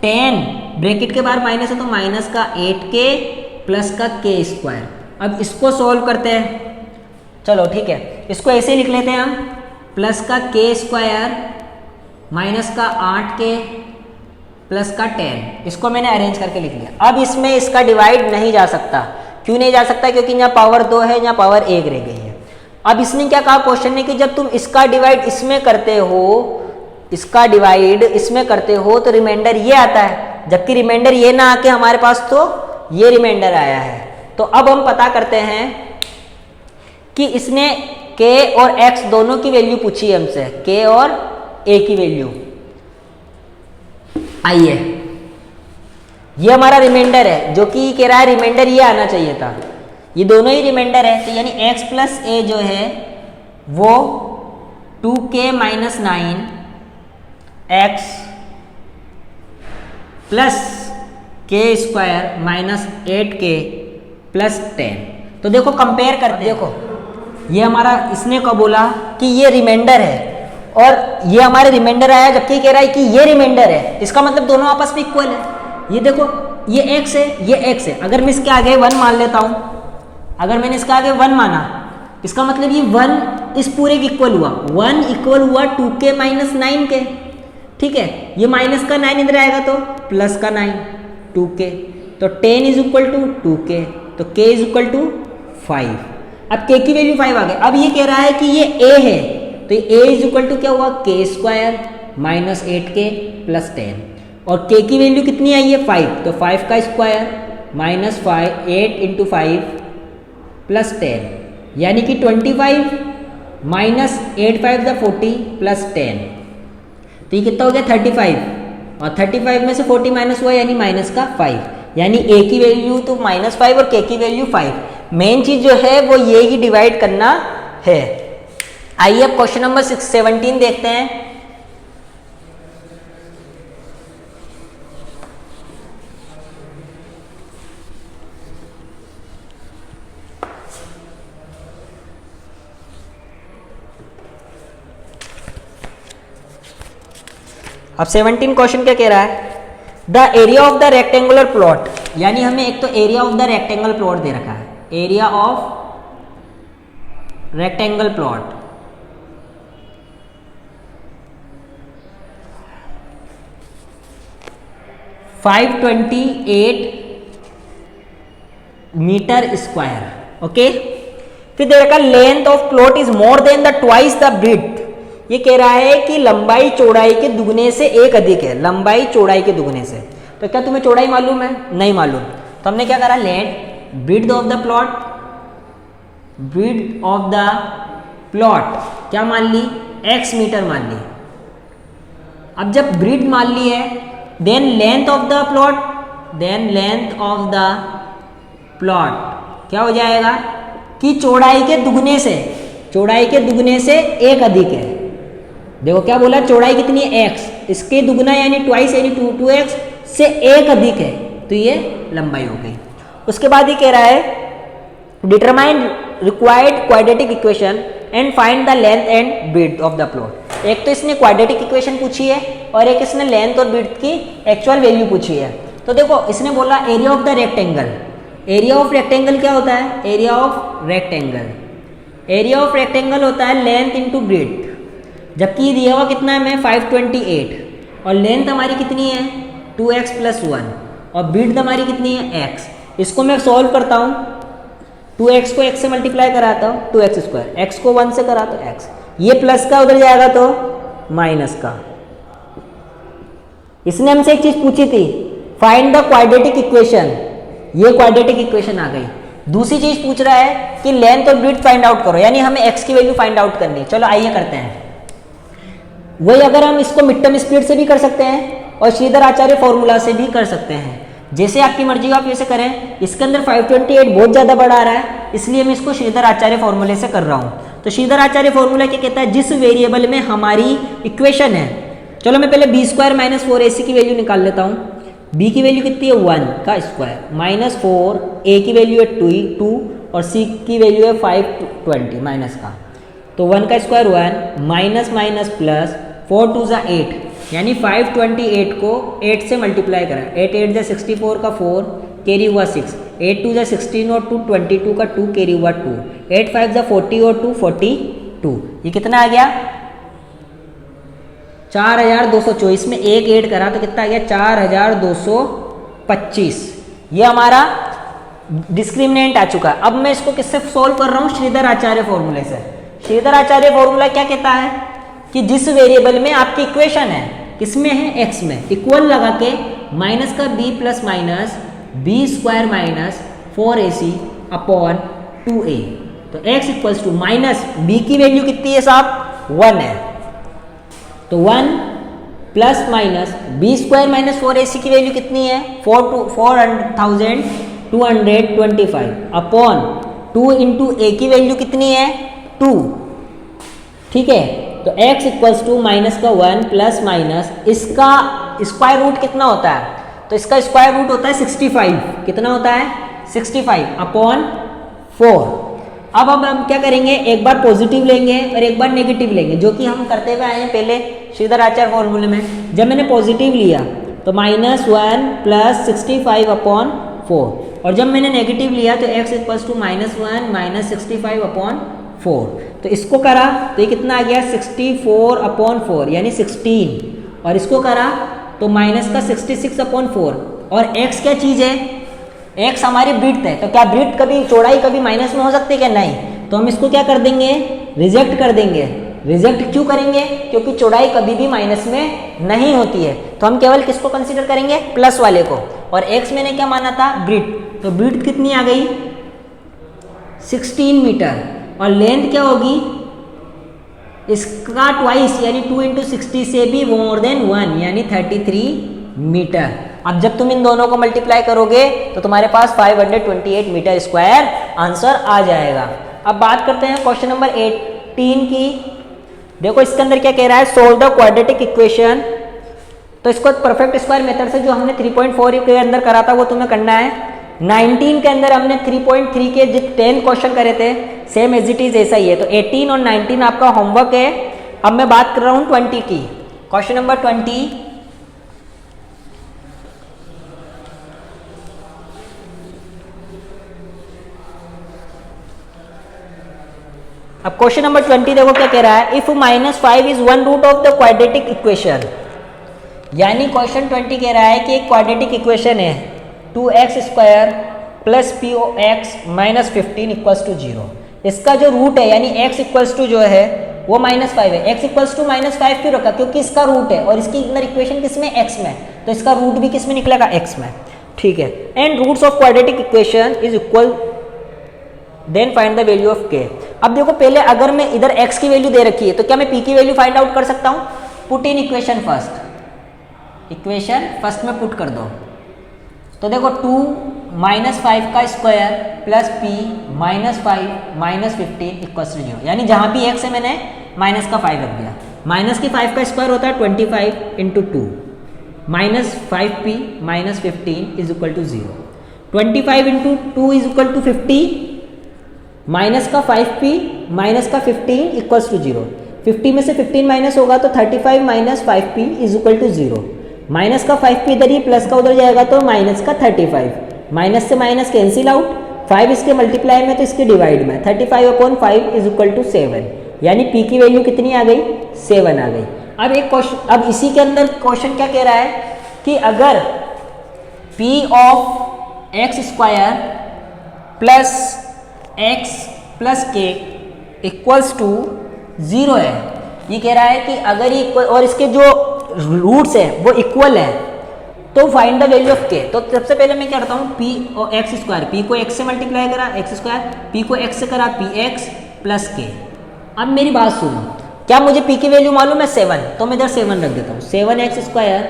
10 ब्रैकेट के बाहर माइनस है तो माइनस का 8k प्लस का k स्क्वायर। अब इसको सॉल्व करते हैं, चलो ठीक है, इसको ऐसे ही लिख लेते हैं हम, प्लस का k स्क्वायर माइनस का 8k प्लस का 10, इसको मैंने अरेंज करके लिख लिया। अब इसमें इसका डिवाइड नहीं जा सकता, क्यों नहीं जा सकता, क्योंकि यहाँ पावर 2 है, यहाँ पावर 1 रह गई है। अब इसने क्या कहा क्वेश्चन ने कि जब तुम इसका डिवाइड इसमें करते हो, इसका डिवाइड इसमें करते हो तो रिमाइंडर ये आता है, जबकि रिमाइंडर ये ना आके हमारे पास तो ये रिमाइंडर आया है। तो अब हम पता करते हैं कि इसने k और x दोनों की वैल्यू पूछी है हमसे, k और a की वैल्यू। आइए, ये हमारा रिमाइंडर है, जो कि कह रहा है रिमाइंडर ये आना चाहिए था, ये दोनों ही रिमाइंडर है, तो यानी x प्लस a जो है वो 2k minus 9 x plus k square minus 8k plus 10। तो देखो कंपेयर करते, देखो ये हमारा, इसने कब बोला कि ये रिमाइंडर है और ये हमारे रिमाइंडर आया, जबकि कह रहा है कि ये रिमाइंडर है, इसका मतलब दोनों आपस में इक्वल है। ये देखो ये x है, ये x है, अगर मैं इसके आगे 1 मान लेता हूँ, अगर मैंने इसके आगे 1 माना, इसका मतलब ये 1 इस पूरे के इक्वल हुआ, 1 इक्वल हुआ 2k माइनस 9k, ठीक है। ये माइनस का 9 इधर आएगा तो प्लस का 9 2k, तो 10 इज इक्वल टू 2k, तो k इज इक्वल टू 5। अब k की वैल्यू 5 आ गई। अब ये कह रहा है कि ये a है, तो ये a इज इक्वल टू क्या हुआ k square minus 8k plus 10, और k की वैल्यू कितनी आई है 5, तो 5 का स्क्वायर माइनस 5 8 इंटू 5 प्लस 10, यानी कि 25 माइनस 8 5 द 40 प्लस 10, तो ये कितना हो गया 35, और 35 में से 40 माइनस हुआ यानी माइनस का 5, यानी a की वैल्यू तो माइनस 5 और k की वैल्यू 5। मेन चीज जो है वो ये ही डिवाइड करना है। आइए अब क्वेश्चन नंबर 17 देखते हैं। अब 17 क्वेश्चन क्या कह रहा है, the area of the rectangular plot, यानी हमें एक तो area of the rectangular plot दे रखा है, area of rectangle plot, $528 metre square. Okay, फिर देखा length of plot is more than the twice the breadth. ये कह रहा है कि लंबाई चौड़ाई के दुगने से एक अधिक है, लंबाई चौड़ाई के दुगने से। तो क्या तुम्हें चौड़ाई मालूम है? नहीं मालूम। तो हमने क्या करा, length breadth of the plot, breadth of the plot क्या मान ली, x मीटर मान ली। अब जब ब्रीथ मान ली है, then length of the plot, then length of the plot क्या हो जाएगा कि चौड़ाई के दुगने से, चौड़ाई के दुगने से एक अधिक है। देखो क्या बोला, चौड़ाई कितनी है x, इसके दुगना यानी ट्वाइस यानी 2x से एक अधिक है, तो ये लंबाई हो गई। उसके बाद ये कह रहा है determine required quadratic equation and find the length and breadth of the plot. एक तो इसने क्वाड्रेटिक इक्वेशन पूछी है और एक इसने लेंथ और ब्रीथ की एक्चुअल वैल्यू पूछी है। तो देखो इसने बोला area of the rectangle, area of rectangle क्या होता है, area of rectangle, area of rectangle होता है लेंथ इंटू ब्रीथ। जबकि दिया हुआ कितना है हमें 528 और लेंथ हमारी कितनी है 2x + 1 और ब्रीथ हमारी कितनी है x। इसको मैं सॉल्व करता हूँ, 2x को x से मल्टीप्लाई कराता हूँ 2x², x को 1 से करा तो x, ये प्लस का उधर जाएगा तो माइनस का। इसने हमसे एक चीज पूछी थी, फाइंड द क्वाड्रेटिक इक्वेशन, ये क्वाड्रेटिक इक्वेशन आ गई। दूसरी चीज पूछ रहा है कि लेंथ और ब्रीथ फाइंड आउट करो, यानी हमें x की वैल्यू फाइंड आउट करनी है। चलो आइए करते हैं। वही अगर हम इसको मिड टर्म स्पीड से भी कर सकते हैं और श्रीधर आचार्य फॉर्मूला से भी कर सकते हैं, जैसे आपकी मर्जी आप जैसे करें। इसके अंदर 528 बहुत ज़्यादा बड़ा आ रहा है, इसलिए मैं इसको श्रीधर आचार्य फॉर्मूले से कर रहा हूँ। तो श्रीधर आचार्य फॉर्मूला क्या कहता है, जिस वेरिएबल में हमारी इक्वेशन है, चलो मैं पहले b² - 4ac की वैल्यू निकाल लेता हूँ। b की वैल्यू कितनी है 1 का स्क्वायर माइनस 4, a की वैल्यू है 2 और c की वैल्यू है 520 माइनस का, तो 1 का स्क्वायर 1 माइनस माइनस प्लस 4 2 = 8, यानी 528 को 8 से मल्टीप्लाई करा, 8 8 = 64 का 4 कैरी हुआ 6, 8 2 = 16 और 2 22 का 2 कैरी हुआ 2, 8 5 = 40 और 2 42। ये कितना आ गया 4224 में एक ऐड करा तो कितना आ गया 4225। ये हमारा डिस्क्रिमिनेंट आ चुका है। अब मैं इसको किससे सॉल्व कर रहा हूँ, श्रीधर आचार्य फॉर्मूले से। श्रीधर आचार्य फॉर्मूला क्या कहता है कि जिस वेरिएबल में आपकी इक्वेशन है किसमें है x में, इक्वल लगा के माइनस का b plus minus b² - 4ac upon 2a, तो x equals to minus b की वैल्यू कितनी है साहब 1 है, तो 1 प्लस माइनस b² - 4ac की वैल्यू कितनी है 4225 अपॉन 2 इंटू a की वैल्यू कितनी है 2। ठीक है, तो x इक्वल्स टू माइनस का 1 प्लस माइनस इसका स्क्वायर रूट कितना होता है, तो इसका स्क्वायर रूट होता है 65। कितना होता है 65 अपॉन 4। अब हम क्या करेंगे, एक बार पॉजिटिव लेंगे और एक बार नेगेटिव लेंगे, जो कि हम करते हुए आए हैं पहले श्रीधर आचार्य फॉर्मूले में। जब मैंने पॉजिटिव लिया तो -1 प्लस 65 अपॉन 4, और जब मैंने नेगेटिव लिया तो x equals to -1 minus 65 upon 4। तो इसको करा तो ये कितना आ गया 64 अपॉन 4 यानी 16, और इसको करा तो माइनस का 66 अपॉन 4। और x क्या चीज़ है, x हमारी ब्रीथ है, तो क्या ब्रीथ कभी चौड़ाई कभी माइनस में हो सकती है क्या, नहीं। तो हम इसको क्या कर देंगे, रिजेक्ट कर देंगे। रिजेक्ट क्यों करेंगे, क्योंकि चौड़ाई कभी भी माइनस में नहीं होती है, तो हम केवल किसको कंसीडर करेंगे प्लस वाले को। और x मैंने क्या माना था ब्रीथ, तो ब्रीथ कितनी आ गई 16 मीटर, और लेंथ क्या होगी इसका ट्वाइस यानी 2 × 60 से भी मोर देन 1 यानी 33 मीटर। अब जब तुम इन दोनों को मल्टीप्लाई करोगे तो तुम्हारे पास 528 मीटर स्क्वायर आंसर आ जाएगा। अब बात करते हैं क्वेश्चन नंबर 18 की। देखो इसके अंदर क्या कह रहा है, सोल्व द क्वाड्रेटिक इक्वेशन। तो इसको परफेक्ट स्क्वायर मेथड से जो हमने 3.4 के अंदर करा था वो तुम्हें करना है। 19 के अंदर हमने 3.3 के जो 10 क्वेश्चन करे थे सेम एज इट इज ऐसा ही है, तो 18 और 19 आपका होमवर्क है। अब मैं बात कर रहा हूँ 20 की। क्वेश्चन नंबर 20, अब क्वेश्चन नंबर 20 देखो क्या कह रहा है, if -5 is one root of the quadratic equation, यानी क्वेश्चन 20 कह रहा है कि एक क्वाड्रेटिक इक्वेशन है 2x² plus px minus 15 equals to 0। इसका जो रूट है यानी x इक्वल्स टू जो है वो -5 है। x इक्वल्स टू -5 क्यों रखा, क्योंकि इसका रूट है और इसकी अंदर इक्वेशन किस में, x में, तो इसका रूट भी किस में निकलेगा, x में। ठीक है, and roots of quadratic equation is equal, then find the value of k। अब देखो पहले अगर मैं इधर x की वैल्यू दे रखी है तो क्या मैं p की वैल्यू फाइंड आउट कर सकता हूँ। Put in equation first, equation first में पुट कर दो, तो देखो 2 -5 का square plus p -5 minus 15 equal to 0, यानी जहां भी x है मैंने माइनस का 5 रख दिया। माइनस की 5 का स्क्वायर होता है 25 into 2 minus 5p minus 15 is equal to 0। 25 into 2 is equal to 50, minus का 5p माइनस का 15 इक्वल्स टू 0। 50 में से 15 माइनस होगा तो 35 minus 5p is equal to 0। Minus का 5p इधर ही प्लस का उधर जाएगा तो माइनस का 35, माइनस से माइनस कैंसिल आउट, 5 इसके मल्टीप्लाई में तो इसके डिवाइड में, 35/5 इज इक्वल टू 7, यानी p की वैल्यू कितनी आ गई, 7 आ गई। अब एक क्वेश्चन, अब इसी के अंदर क्वेश्चन क्या कह रहा है कि अगर p of x² plus x plus k equals to 0 है, ये कह रहा है कि अगर ये इक्वल और इसके जो रूट्स है वो इक्वल है तो find the value of k। तो सबसे पहले मैं क्या करता हूँ, p और x², p को x से मल्टीप्लाई करा x², p को x से करा px प्लस k। अब मेरी बात सुनो, क्या मुझे p की वैल्यू मालूम है 7, तो मैं इधर 7 रख देता हूँ, 7x²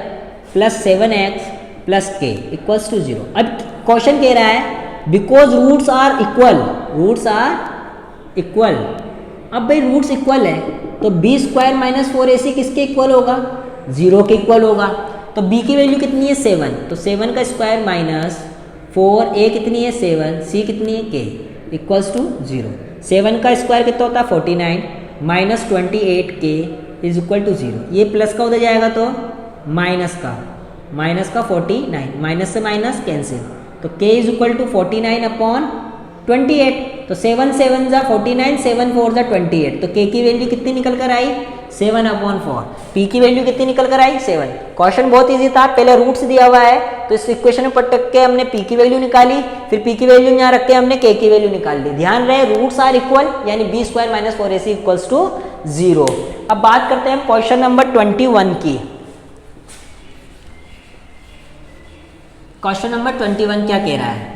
plus 7x plus k equals to 0। अब क्वेश्चन कह रहा है because roots are equal, roots are equal. अब भाई रूट्स इक्वल है तो b² माइनस 4ac किसके इक्वल होगा, 0 के इक्वल होगा। तो b की वैल्यू कितनी है 7, तो 7 का स्क्वायर माइनस 4a कितनी है 7, c कितनी है k इक्वल्स टू 0। 7 का स्क्वायर कितना होता है 49 minus 28k is equal to 0। ये प्लस का उधर जाएगा तो माइनस का 49, माइनस से माइनस कैंसिल, तो k इज इक्वल टू 49/28। तो 7 7 जा 49, 7 4 जा 28, तो k की वैल्यू कितनी निकल कर आई 7/4। p की वैल्यू कितनी निकल कर आई 7। क्वेश्चन बहुत इजी था, पहले रूट्स दिया हुआ है तो इस इक्वेशन में पटक के हमने p की वैल्यू निकाली, फिर p की वैल्यू यहाँ रख के हमने k की वैल्यू निकाल ली। ध्यान रहे रूट्स आर इक्वल, यानी b² minus 4ac equals to 0। अब बात करते हैं क्वेश्चन नंबर 21 की। क्वेश्चन नंबर 21 क्या कह रहा है,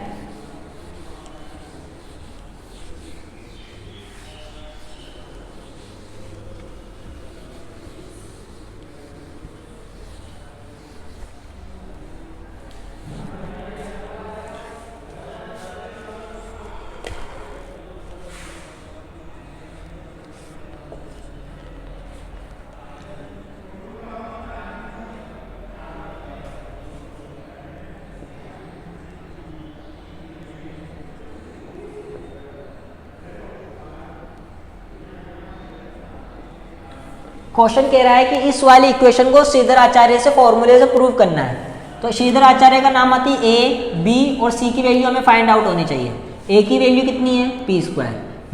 क्वेश्चन कह रहा है कि इस वाली इक्वेशन को श्रीधर आचार्य से फॉर्मूले से प्रूव करना है। तो श्रीधर आचार्य का नाम आती है a, b और c की वैल्यू हमें फाइंड आउट होनी चाहिए। a की वैल्यू कितनी है p²,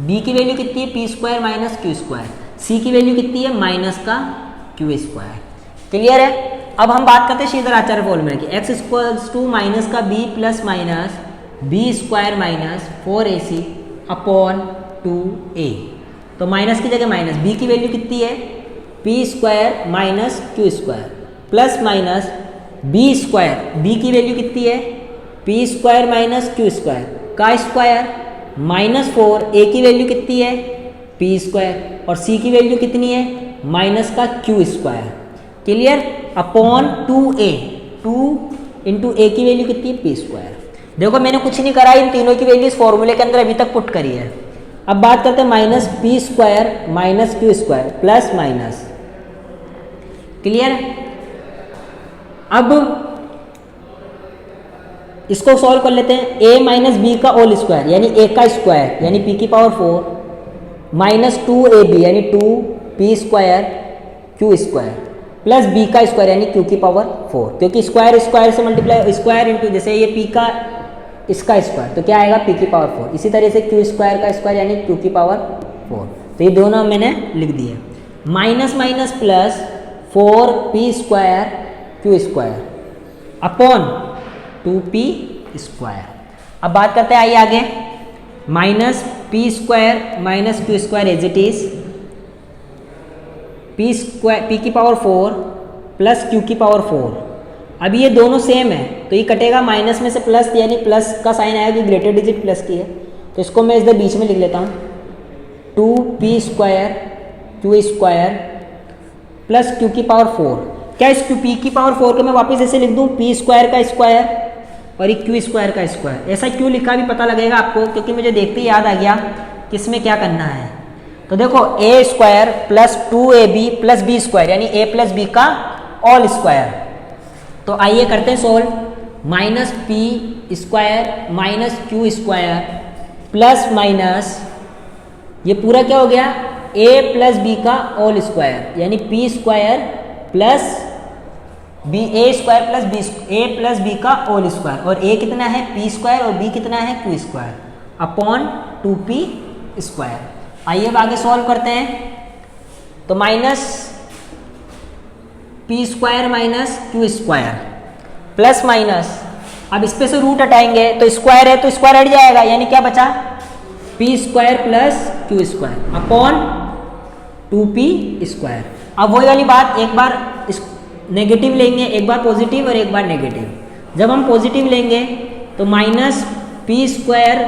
b की वैल्यू कितनी है p² माइनस q², c की वैल्यू कितनी है माइनस का q²। क्लियर है। अब हम बात करते हैं श्रीधर आचार्य फॉर्मूले की, x इक्वल्स टू माइनस का b plus minus b² minus 4ac upon 2a। तो माइनस की जगह माइनस, b की वैल्यू कितनी है p² minus q² plus minus b², b की वैल्यू कितनी है p² माइनस q² का स्क्वायर माइनस 4, a की वैल्यू कितनी है p² और c की वैल्यू कितनी है माइनस का q²। Clear. Upon 2a, 2 into a की वैल्यू कितनी है p²। देखो मैंने कुछ नहीं करा, इन तीनों की वैल्यू इस फॉर्मूले के अंदर अभी तक पुट करी है। अब बात करते हैं minus p² minus q² plus minus. Clear. अब इसको सॉल्व कर लेते हैं, a माइनस बी का होल स्क्वायर यानी a का स्क्वायर यानी p की पावर 4 माइनस 2ab यानी 2p² q² प्लस b का स्क्वायर यानी q की पावर 4, क्योंकि स्क्वायर स्क्वायर से मल्टीप्लाई, स्क्वायर इंटू जैसे ये p का इसका स्क्वायर तो क्या आएगा p की पावर 4। इसी तरह से q² का स्क्वायर यानी q की पावर 4। तो ये दोनों मैंने लिख दिए। Minus minus plus 4p² q² upon 2p²। अब बात करते हैं, आइए आगे। Minus p² minus q² as it is p की पावर 4 प्लस q की पावर 4। अब ये दोनों सेम है तो ये कटेगा, माइनस में से प्लस यानी प्लस का साइन आएगा कि ग्रेटर डिजिट प्लस की है, तो इसको मैं इधर बीच में लिख लेता हूँ 2p² q² प्लस q की पावर 4। क्या इस p की पावर 4 को मैं वापस ऐसे लिख दूँ p² का स्क्वायर और ये q² का स्क्वायर। ऐसा क्यों लिखा भी पता लगेगा आपको, क्योंकि मुझे देखते ही याद आ गया कि इसमें क्या करना है। तो देखो a² plus 2ab plus b² यानी a प्लस b का ऑल स्क्वायर। तो आइए करते हैं solve. Minus p² minus q² plus minus ये पूरा क्या हो गया a प्लस b का ऑल स्क्वायर यानी p² plus a² plus a plus b का ऑल स्क्वायर, और a कितना है p² और b कितना है q² अपॉन 2p²। आइए अब आगे सॉल्व करते हैं। तो minus p² minus q² plus minus, अब इस पे से रूट हटाएंगे तो स्क्वायर है तो स्क्वायर हट जाएगा, यानी क्या बचा p² plus q² upon 2p²। अब वही वाली बात, एक बार नेगेटिव लेंगे, एक बार पॉजिटिव और एक बार नेगेटिव। जब हम पॉजिटिव लेंगे तो minus p²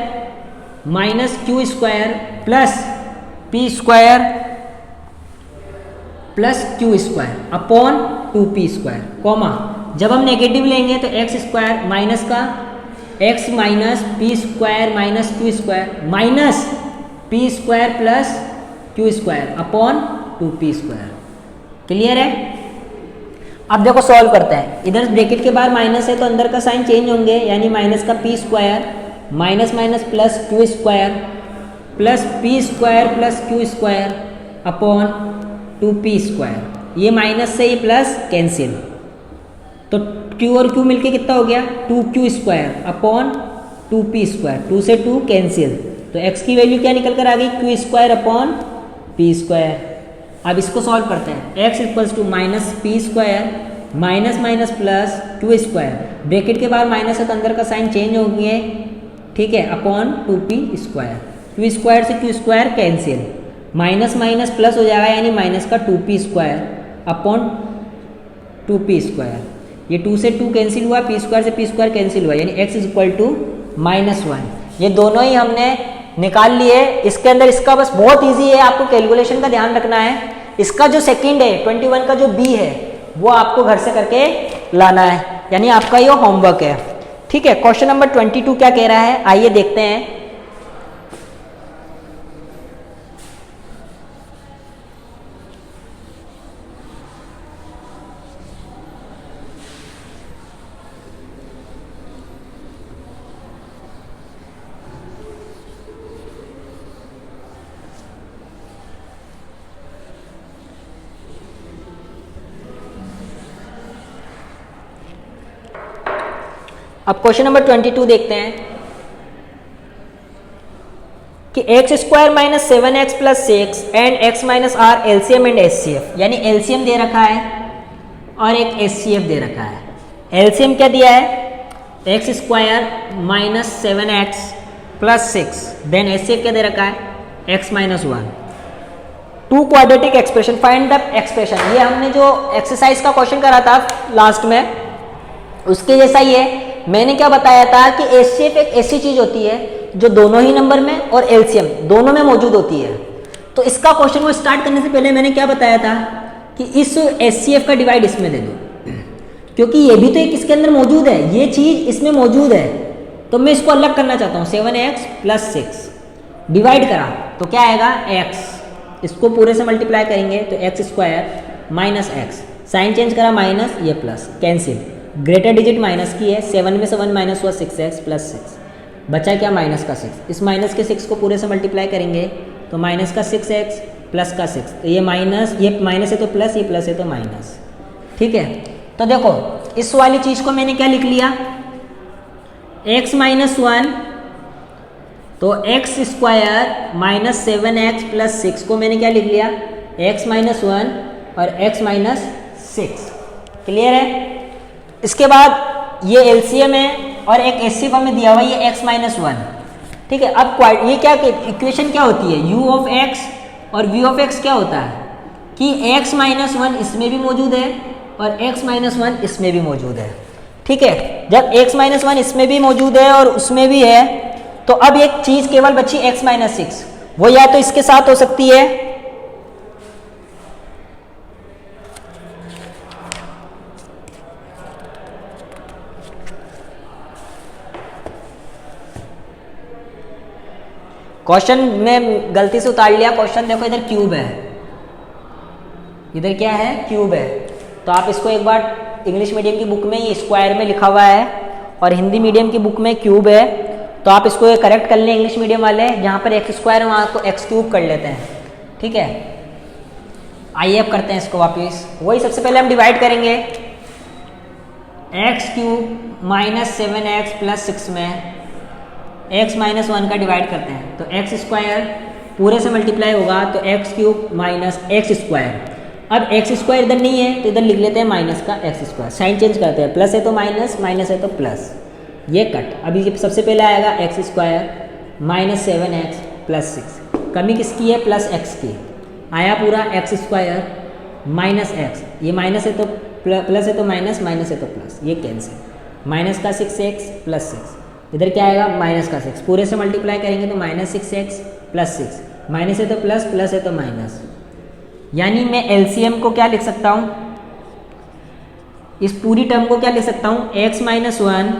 minus q² plus p² plus q² upon 2p², comma जब हम नेगेटिव लेंगे तो x² माइनस का x minus p² minus q² minus p² plus q² upon 2p²। Clear है? अब देखो सॉल्व करते हैं। इधर ब्रैकेट के बाहर माइनस है तो अंदर का साइन चेंज होंगे, यानी माइनस का p² minus minus plus q² plus p² plus q² upon 2p²। ये माइनस से ये प्लस कैंसिल, तो q और q मिलके कितना हो गया 2q² अपॉन 2p²। 2 से 2 कैंसिल, तो x की वैल्यू क्या निकल कर आ गई q² अपॉन p²। अब इसको सॉल्व करते हैं। x equals to minus p² minus minus plus q², bracket के बाहर माइनस है तो अंदर का साइन चेंज हो गया, ठीक है, अपॉन 2p²। q² से q² cancel, minus minus plus हो जाएगा यानी माइनस का 2p² अपॉन 2p²। ये 2 से 2 कैंसिल हुआ, p² से p² कैंसिल हुआ, यानी x इक्वल टू -1। ये दोनों ही हमने निकाल लिए। इसके अंदर इसका बस बहुत इजी है, आपको कैलकुलेशन का ध्यान रखना है। इसका जो सेकंड है 21 का जो b है वो आपको घर से करके लाना है, यानी आपका ये होमवर्क है, ठीक है। क्वेश्चन नंबर 22 क्या कह रहा है, आइए देखते हैं। अब क्वेश्चन नंबर 22 देखते हैं कि x² minus 7x plus 6 and x minus are LCM and HCF, यानी एलसीएम दे रखा है और एक एचसीएफ दे रखा है। एलसीएम क्या दिया है x² minus 7x plus 6, then HCF क्या दे रखा है x minus 1। Two quadratic expression, find the expression. ये हमने जो एक्सरसाइज का क्वेश्चन करा था लास्ट में उसके जैसा ही है। मैंने क्या बताया था कि एचसीएफ एक ऐसी चीज होती है जो दोनों ही नंबर में और एलसीएम दोनों में मौजूद होती है। तो इसका क्वेश्चन को स्टार्ट करने से पहले मैंने क्या बताया था कि इस एचसीएफ का डिवाइड इसमें दे दो, क्योंकि ये भी तो एक इसके अंदर मौजूद है, ये चीज इसमें मौजूद है, तो मैं इसको अलग करना चाहता हूँ। 7x प्लस 6 डिवाइड करा तो क्या आएगा x, इसको पूरे से मल्टीप्लाई करेंगे तो x² minus x, sign change करा माइनस, ये plus, cancel, greater digit minus की है, 7 में से 1 माइनस हुआ 6x प्लस 6, बचा क्या माइनस का 6। इस माइनस के 6 को पूरे से मल्टीप्लाई करेंगे तो माइनस का 6x प्लस का 6, तो ये माइनस है तो प्लस, ये प्लस है तो माइनस, ठीक है। तो देखो इस वाली चीज को मैंने क्या लिख लिया, x माइनस 1 तो x square minus 7x plus 6 को मैंने क्या लिख लिया, x माइनस 1 और x माइनस 6। क्लियर है। इसके बाद ये एलसीएम है और एक एचसीएफ हमें दिया हुआ ये x माइनस 1। ठीक है, अब ये क्या इक्वेशन क्या होती है, u ऑफ x और v ऑफ x क्या होता है कि x माइनस 1 इसमें भी मौजूद है और x माइनस 1 इसमें भी मौजूद है। ठीक है, जब x माइनस 1 इसमें भी मौजूद है और उसमें भी है, तो अब एक चीज केवल बची x माइनस 6, वो या तो इसके साथ हो सकती है क्वेश्चन में गलती से उतार लिया, क्वेश्चन देखो इधर क्यूब है, इधर क्या है क्यूब है, तो आप इसको एक बार इंग्लिश मीडियम की बुक में ये स्क्वायर में लिखा हुआ है और हिंदी मीडियम की बुक में क्यूब है, तो आप इसको करेक्ट कर लें इंग्लिश मीडियम वाले, जहाँ पर एक्स स्क्वायर है वहाँ को एक्स क्यूब कर लेते हैं। ठीक है, आइए अब करते हैं इसको वापिस, वही सबसे पहले हम डिवाइड करेंगे x cube minus 7x plus 6 में x माइनस 1 का डिवाइड करते हैं, तो एक्स स्क्वायर पूरे से मल्टीप्लाई होगा तो x cube minus x square. अब एक्स स्क्वायर इधर नहीं है तो इधर लिख लेते हैं माइनस का एक्स स्क्वायर, साइन चेंज करते हैं, प्लस है तो माइनस, माइनस है तो प्लस, ये कट। अभी ये सबसे पहले आएगा x square minus 7x plus 6, कमी किसकी है प्लस x की, आया पूरा एक्स स्क्वायर माइनस एक्स, ये माइनस है तो प्लस है तो माइनस, माइनस है तो प्लस, ये कैंसिल, माइनस का 6x प्लस 6, इधर क्या आएगा माइनस का 6, पूरे से मल्टीप्लाई करेंगे तो माइनस 6x प्लस 6, माइनस है तो प्लस, प्लस है तो माइनस, यानी मैं एलसीएम को क्या लिख सकता हूँ, इस पूरी टर्म को क्या लिख सकता हूँ, x minus 1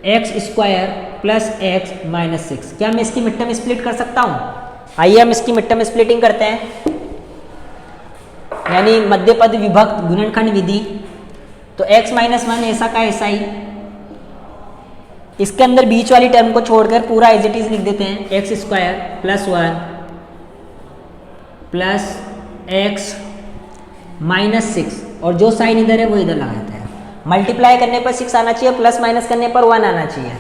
x square plus x minus 6। क्या मैं इसकी मिड टर्म स्प्लिट कर सकता हूँ, आइए हम इसकी मिड टर्म स्प्लिटिंग करते हैं, यानी मध्यपद विभक्त गुणनखंड विधि। तो x माइनस 1 ऐसा का ऐसा ही, इसके अंदर बीच वाली टर्म को छोड़कर पूरा एज इट इज लिख देते हैं, x square plus 1 plus x minus 6, और जो साइन इधर है वो इधर लगाते हैं। मल्टीप्लाई करने पर 6 आना चाहिए, प्लस माइनस करने पर 1 आना चाहिए।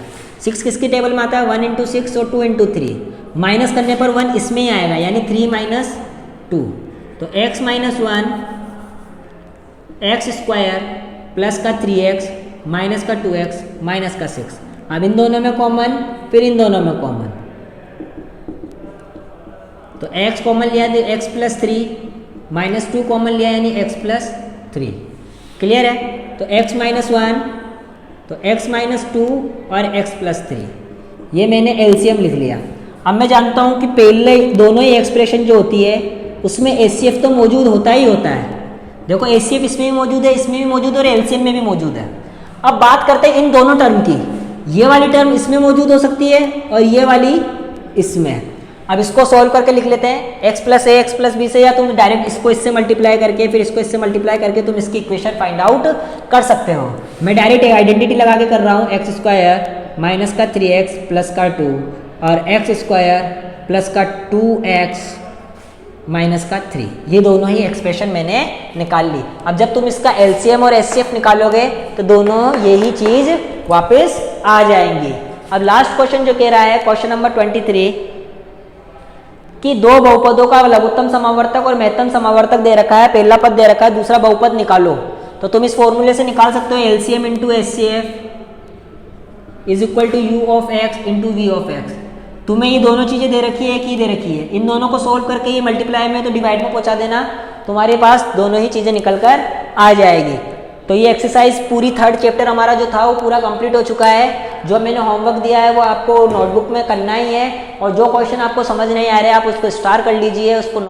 6 किसकी टेबल में आता है, 1 इंटू 6 और 2 इंटू 3, माइनस करने पर 1 इसमें ही आएगा, यानी 3 माइनस 2, तो x minus 1 x square plus का 3x माइनस का 2x माइनस का 6। अब इन दोनों में कॉमन, फिर इन दोनों में कॉमन, तो x कॉमन लिया तो x प्लस 3 माइनस 2 कॉमन लिया यानी x प्लस 3। क्लियर है, तो x माइनस 1 तो x माइनस 2 और x प्लस 3, ये मैंने एलसीएम लिख लिया। अब मैं जानता हूँ कि पहले दोनों ही एक्सप्रेशन जो होती है उसमें एचसीएफ तो मौजूद होता ही होता है, देखो एचसीएफ इसमें भी मौजूद है, इसमें भी मौजूद है और एलसीएम में भी मौजूद है। अब बात करते हैं इन दोनों टर्म की, ये वाली टर्म इसमें मौजूद हो सकती है और ये वाली इसमें। अब इसको सॉल्व करके लिख लेते हैं, x प्लस ए एक्स प्लस बी से, या तुम डायरेक्ट इसको इससे मल्टीप्लाई करके फिर इसको इससे मल्टीप्लाई करके तुम इसकी इक्वेशन फाइंड आउट कर सकते हो। मैं डायरेक्ट आइडेंटिटी लगा के कर रहा हूँ, एक्स स्क्वायर माइनस का 3x प्लस का 2 और एक्स स्क्वायर प्लस का 2x माइनस का 3, ये दोनों ही एक्सप्रेशन मैंने निकाल ली। अब जब तुम इसका एलसीएम और एचसीएफ निकालोगे तो दोनों यही चीज वापस आ जाएंगी। अब लास्ट क्वेश्चन जो कह रहा है, क्वेश्चन नंबर 23, कि दो बहुपदों का लघुत्तम समावर्तक और महत्तम समावर्तक दे रखा है, पहला पद दे रखा है, दूसरा बहुपद निकालो। तो तुम इस फॉर्मूले से निकाल सकते हो, LCM into HCF is equal to u of x into v of x. तुम्हें ये दोनों चीजें दे रखी है कि दे रखी है, इन दोनों को सोल्व करके ये मल्टीप्लाई में तो डिवाइड में पहुंचा देना, तुम्हारे पास दोनों ही चीजें निकल कर आ जाएगी। तो ये एक्सरसाइज पूरी 3rd चैप्टर हमारा जो था वो पूरा कंप्लीट हो चुका है। जो मैंने होमवर्क दिया है वो आपको नोटबुक में करना ही है, और जो क्वेश्चन आपको समझ नहीं आ रहे आप उसको स्टार कर लीजिए, उसको